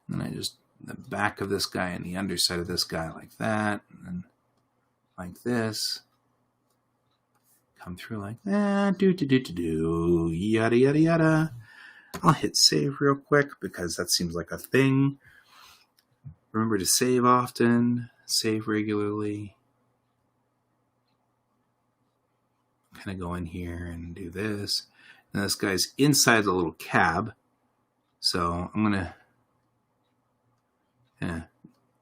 And I just, the back of this guy and the underside of this guy like that, and then like this. Come through like that, yada, yada, yada. I'll hit save real quick because that seems like a thing. Remember to save often, save regularly. Kind of go in here and do this. And this guy's inside the little cab. So I'm going to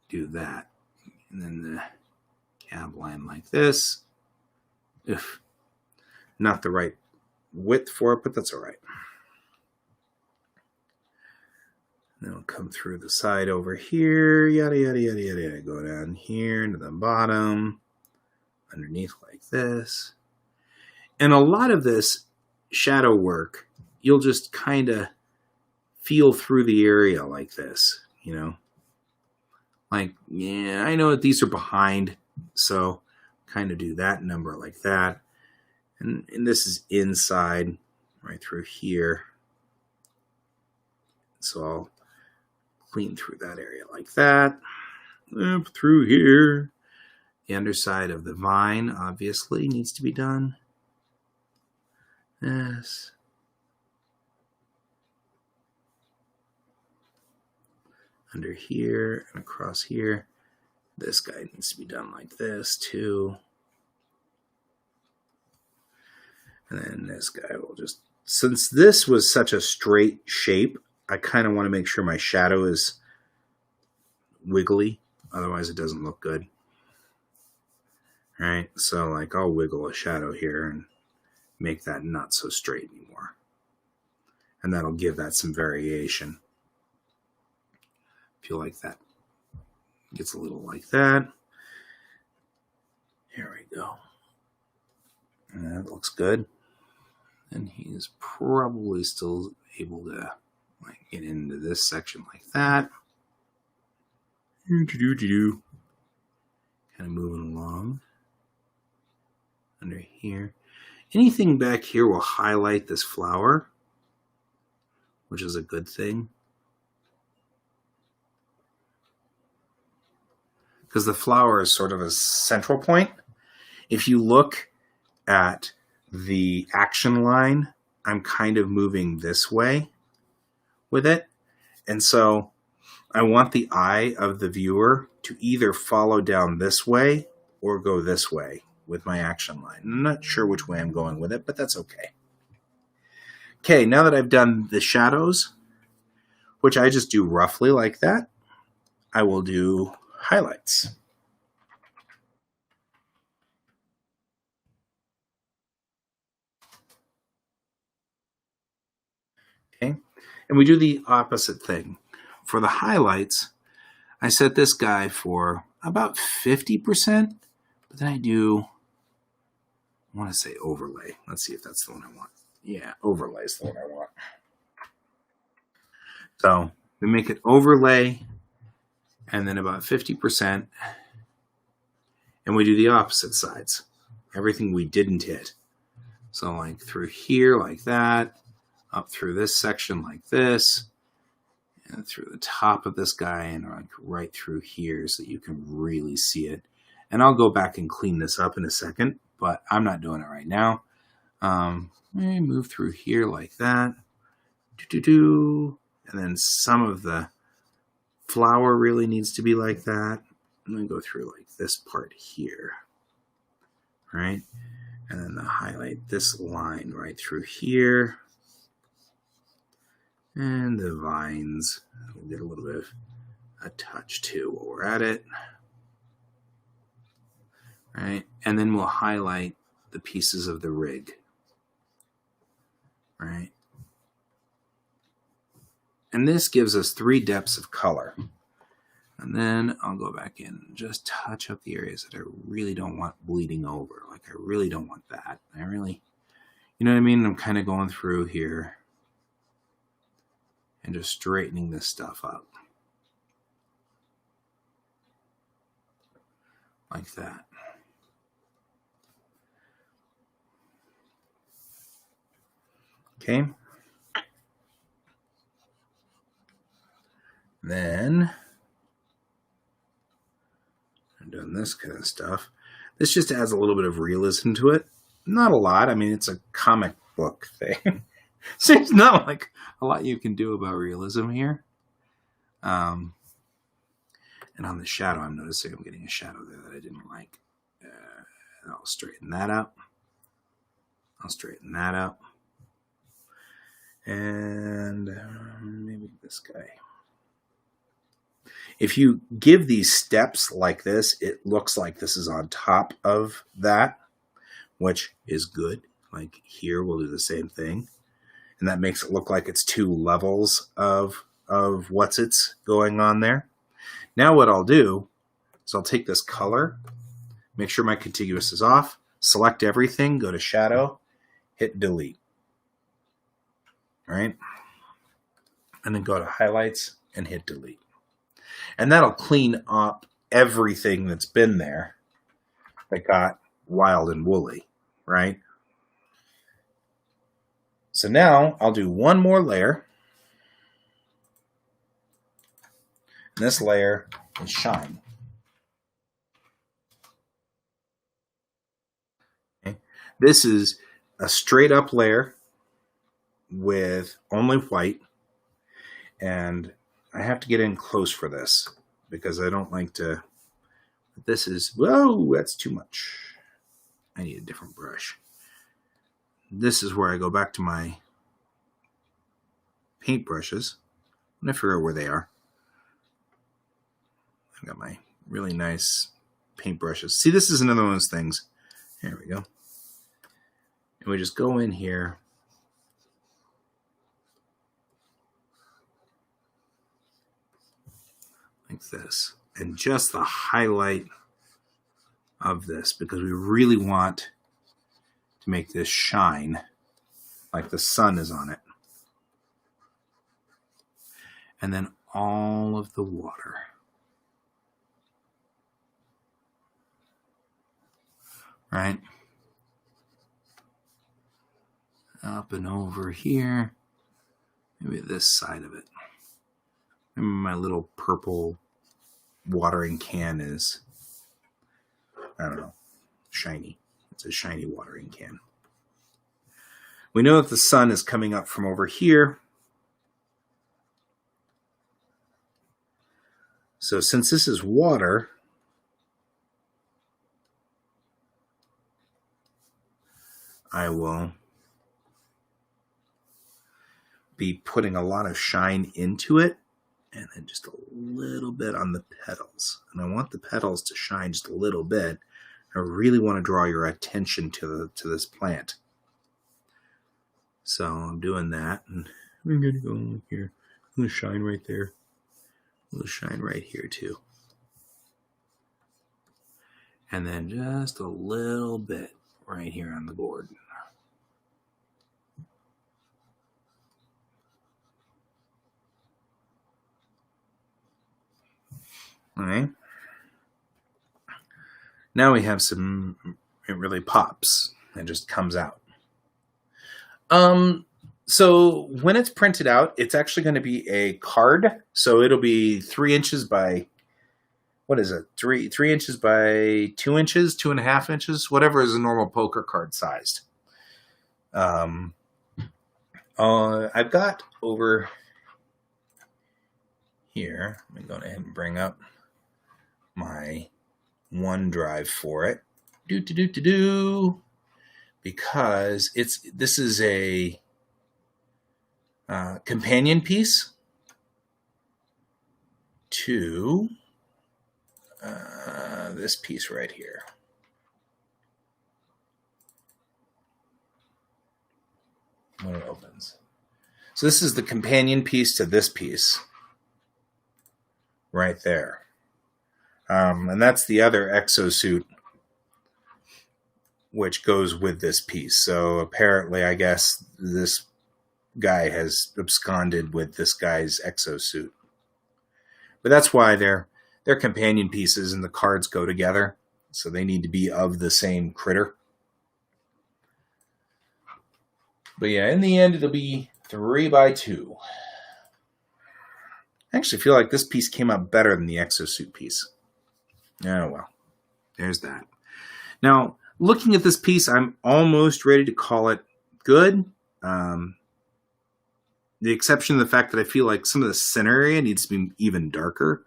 do that. And then the cab line like this. Not the right width for it, but that's all right. Then it'll come through the side over here, yada, yada, yada, yada, yada. Go down here into the bottom, underneath like this. And a lot of this shadow work, you'll just kind of feel through the area like this, you know. Like, yeah, I know that these are behind, so kind of do that number like that. And this is inside, right through here. So I'll clean through that area like that. Up through here. The underside of the vine obviously needs to be done. Yes. Under here and across here. This guy needs to be done like this too. And then this guy will just, since this was such a straight shape, I kind of want to make sure my shadow is wiggly. Otherwise it doesn't look good. Right? So like I'll wiggle a shadow here and make that not so straight anymore. And that'll give that some variation. Feel like that gets a little like that. Here we go. And that looks good. And he's probably still able to like get into this section like that. Kind of moving along. Under here. Anything back here will highlight this flower, which is a good thing. Because the flower is sort of a central point. If you look at the action line, I'm kind of moving this way with it. And so I want the eye of the viewer to either follow down this way or go this way with my action line. I'm not sure which way I'm going with it, but that's okay. Okay, now that I've done the shadows, which I just do roughly like that, I will do highlights. Okay, and we do the opposite thing. For the highlights, I set this guy for about 50%, but then I want to say overlay. Let's see if that's the one I want. Yeah, overlay is the one I want. So we make it overlay and then about 50%. And we do the opposite sides. Everything we didn't hit. So like through here like that, up through this section like this, and through the top of this guy and like right through here so that you can really see it. And I'll go back and clean this up in a second, but I'm not doing it right now. Move through here like that. And then some of the flower really needs to be like that. I'm going to go through like this part here. Right? And then I'll highlight this line right through here. And the vines. We'll get a little bit of a touch too while we're at it. Right? And then we'll highlight the pieces of the rig. Right? And this gives us 3 depths of color. And then I'll go back in and just touch up the areas that I really don't want bleeding over. Like I really don't want that. I really, you know what I mean? I'm kind of going through here and just straightening this stuff up. Like that. Okay. Then I'm doing this kind of stuff. This just adds a little bit of realism to it. Not a lot. I mean, it's a comic book thing. So there's not like a lot you can do about realism here. And on the shadow, I'm noticing I'm getting a shadow there that I didn't like. I'll straighten that up. I'll straighten that up. And maybe this guy. If you give these steps like this, it looks like this is on top of that, which is good. Like here, we'll do the same thing. And that makes it look like it's 2 levels of what's it's going on there. Now what I'll do is I'll take this color, make sure my contiguous is off, select everything, go to shadow, hit delete. Right? And then go to highlights and hit delete. And that'll clean up everything that's been there that got wild and woolly, right? So now I'll do one more layer. And this layer is shine. This is a straight up layer with only white, and I have to get in close for this because I don't like to. This is, whoa, that's too much. I need a different brush. This is where I go back to my paint brushes and I figure out where they are. I've got my really nice paint brushes. See, this is another one of those things. There we go. And we just go in here. Like this. And just the highlight of this, because we really want to make this shine like the sun is on it. And then all of the water. Right? Up and over here. Maybe this side of it. Remember my little purple watering can is, I don't know, shiny. It's a shiny watering can. We know that the sun is coming up from over here. So since this is water, I will be putting a lot of shine into it, and then just a little bit on the petals. And I want the petals to shine just a little bit. I really want to draw your attention to this plant. So I'm doing that, and I'm going to go here. I'm going to shine right there. I'm going to shine right here too. And then just a little bit right here on the board. All right. Now we have some, it really pops and just comes out. So when it's printed out, it's actually going to be a card. So it'll be 3 inches by, what is it? 3 inches by 2 inches, 2.5 inches, whatever is a normal poker card sized. I've got over here, let me go ahead and bring up my OneDrive for it. Because this is a companion piece to this piece right here. When it opens. So this is the companion piece to this piece right there. And that's the other exosuit which goes with this piece. So apparently, I guess this guy has absconded with this guy's exosuit. But that's why they're companion pieces and the cards go together. So they need to be of the same critter. But yeah, in the end, it'll be 3 by 2. I actually feel like this piece came out better than the exosuit piece. Oh, well. There's that. Now, looking at this piece, I'm almost ready to call it good. The exception of the fact that I feel like some of the center area needs to be even darker.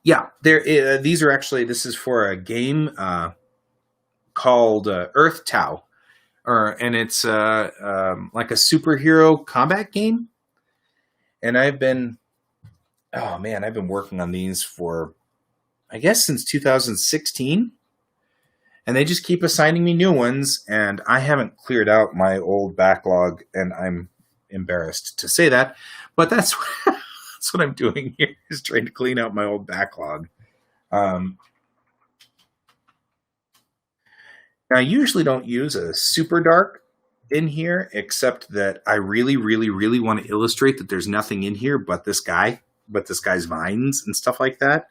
Yeah, these are actually, this is for a game called Earth Tau. And it's like a superhero combat game. And I've been working on these for, I guess, since 2016. And they just keep assigning me new ones, and I haven't cleared out my old backlog, and I'm embarrassed to say that, but that's what I'm doing here, is trying to clean out my old backlog. Now, I usually don't use a super dark in here, except that I really, really, really want to illustrate that there's nothing in here but this guy's vines and stuff like that.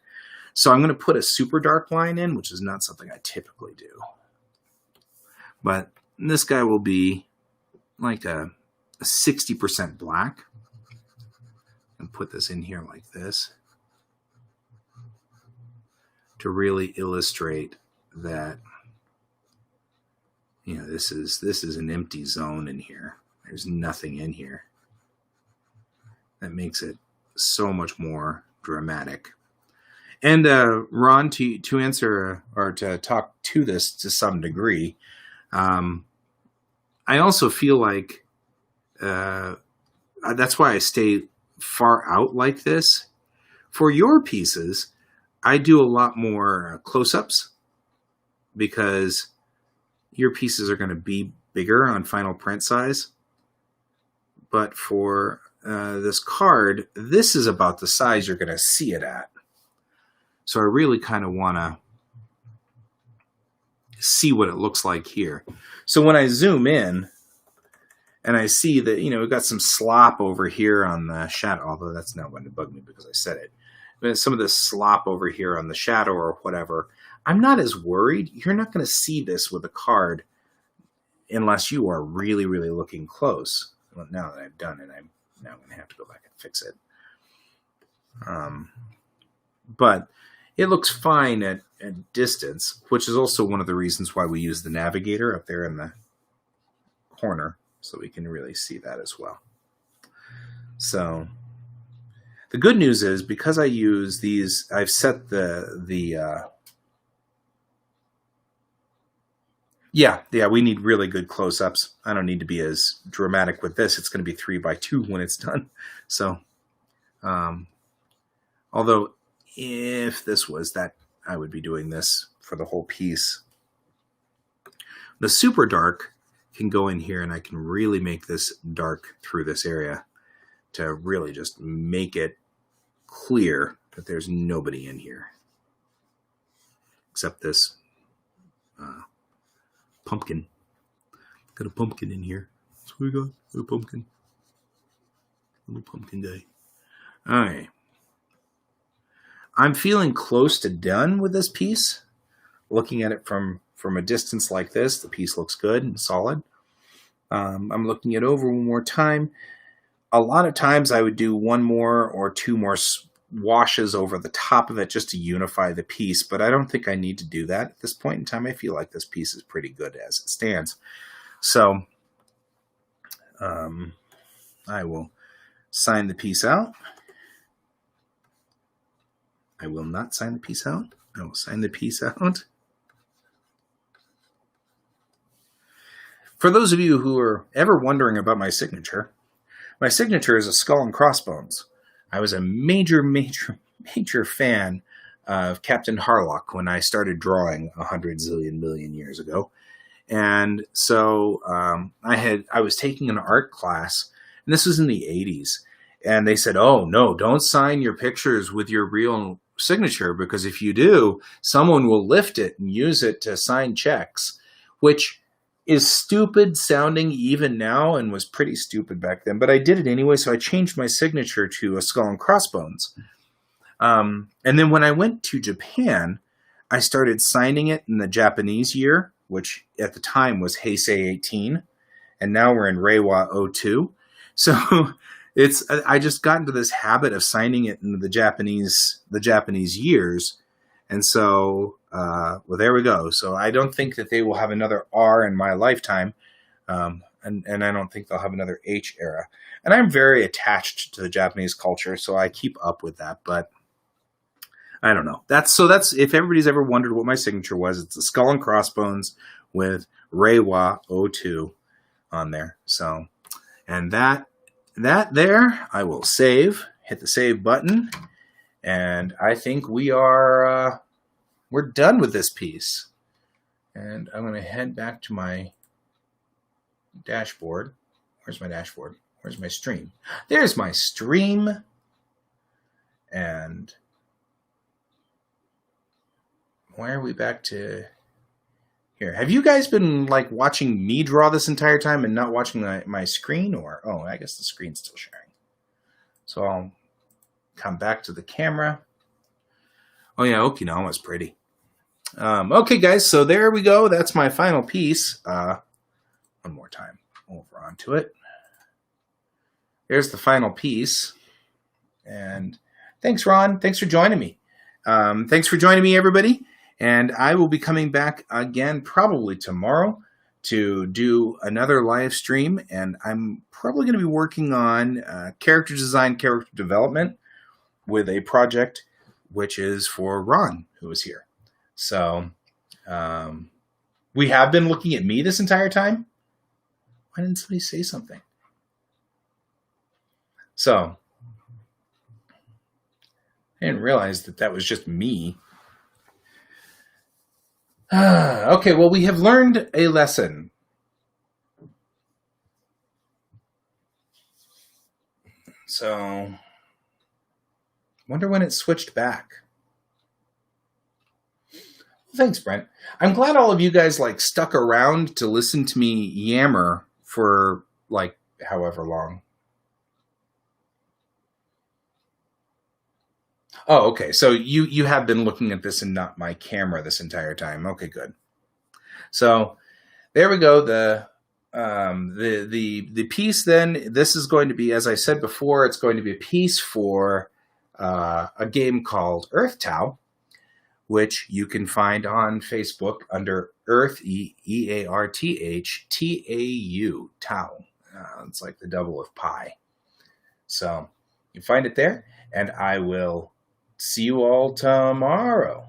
So I'm going to put a super dark line in, which is not something I typically do. But this guy will be like a 60% black. And put this in here like this to really illustrate that this is an empty zone in here. There's nothing in here. That makes it so much more dramatic. And Ron, to answer or to talk to this to some degree, I also feel like that's why I stay far out like this. For your pieces, I do a lot more close-ups because your pieces are going to be bigger on final print size. But for this card, this is about the size you're going to see it at. So I really kind of want to see what it looks like here. So when I zoom in and I see that, we've got some slop over here on the shadow, although that's not going to bug me because I said it. But some of this slop over here on the shadow or whatever, I'm not as worried. You're not going to see this with a card unless you are really, really looking close. Well, now that I've done it, I'm now going to have to go back and fix it. But it looks fine at distance, which is also one of the reasons why we use the navigator up there in the corner, so we can really see that as well. So the good news is, because I use these, I've set we need really good close-ups. I don't need to be as dramatic with this. It's going to be 3x2 when it's done. So, although if this was that, I would be doing this for the whole piece. The super dark can go in here and I can really make this dark through this area to really just make it clear that there's nobody in here except this pumpkin. Got a pumpkin in here. That's what we got. A pumpkin. Little pumpkin guy. All right. I'm feeling close to done with this piece. Looking at it from a distance like this, the piece looks good and solid. I'm looking it over one more time. A lot of times I would do one more or two more washes over the top of it just to unify the piece, but I don't think I need to do that at this point in time. I feel like this piece is pretty good as it stands. So I will sign the piece out. I will not sign the piece out. I will sign the piece out. For those of you who are ever wondering about my signature is a skull and crossbones. I was a major fan of Captain Harlock when I started drawing 100 zillion million years ago. And so I was taking an art class, and this was in the 80s. And they said, oh, no, don't sign your pictures with your real signature, because if you do, someone will lift it and use it to sign checks, which is stupid sounding even now and was pretty stupid back then. But I did it anyway, so I changed my signature to a skull and crossbones. And then when I went to Japan, I started signing it in the Japanese year, which at the time was Heisei 18, and now we're in Reiwa 02. So I just got into this habit of signing it in the Japanese years. And so, well, there we go. So I don't think that they will have another R in my lifetime. And I don't think they'll have another H era. And I'm very attached to the Japanese culture, so I keep up with that. But I don't know. That's if everybody's ever wondered what my signature was, it's a skull and crossbones with Reiwa 02 on there. So, and that there, I will save, hit the save button. And I think we're done with this piece. And I'm going to head back to my dashboard. Where's my dashboard? Where's my stream? There's my stream. And why are we back to here? Have you guys been like watching me draw this entire time and not watching my screen? Or, oh, I guess the screen's still sharing. So I'll come back to the camera. Oh yeah, Okinawa's pretty. Okay, guys, so there we go. That's my final piece. One more time, over onto it. There's the final piece. And thanks, Ron. Thanks for joining me. Thanks for joining me, everybody. And I will be coming back again probably tomorrow to do another live stream, and I'm probably going to be working on character design, character development with a project which is for Ron, who is here. So we have been looking at me this entire time. Why didn't somebody say something? So I didn't realize that was just me. Okay, well, we have learned a lesson. So, wonder when it switched back. Thanks, Brent. I'm glad all of you guys stuck around to listen to me yammer for however long. Oh, okay. So you have been looking at this and not my camera this entire time. Okay, good. So there we go. The piece then, this is going to be, as I said before, it's going to be a piece for a game called EarthTau, which you can find on Facebook under Earth, EARTHTAU, Tau. It's like the double of pi. So you find it there, and I will see you all tomorrow.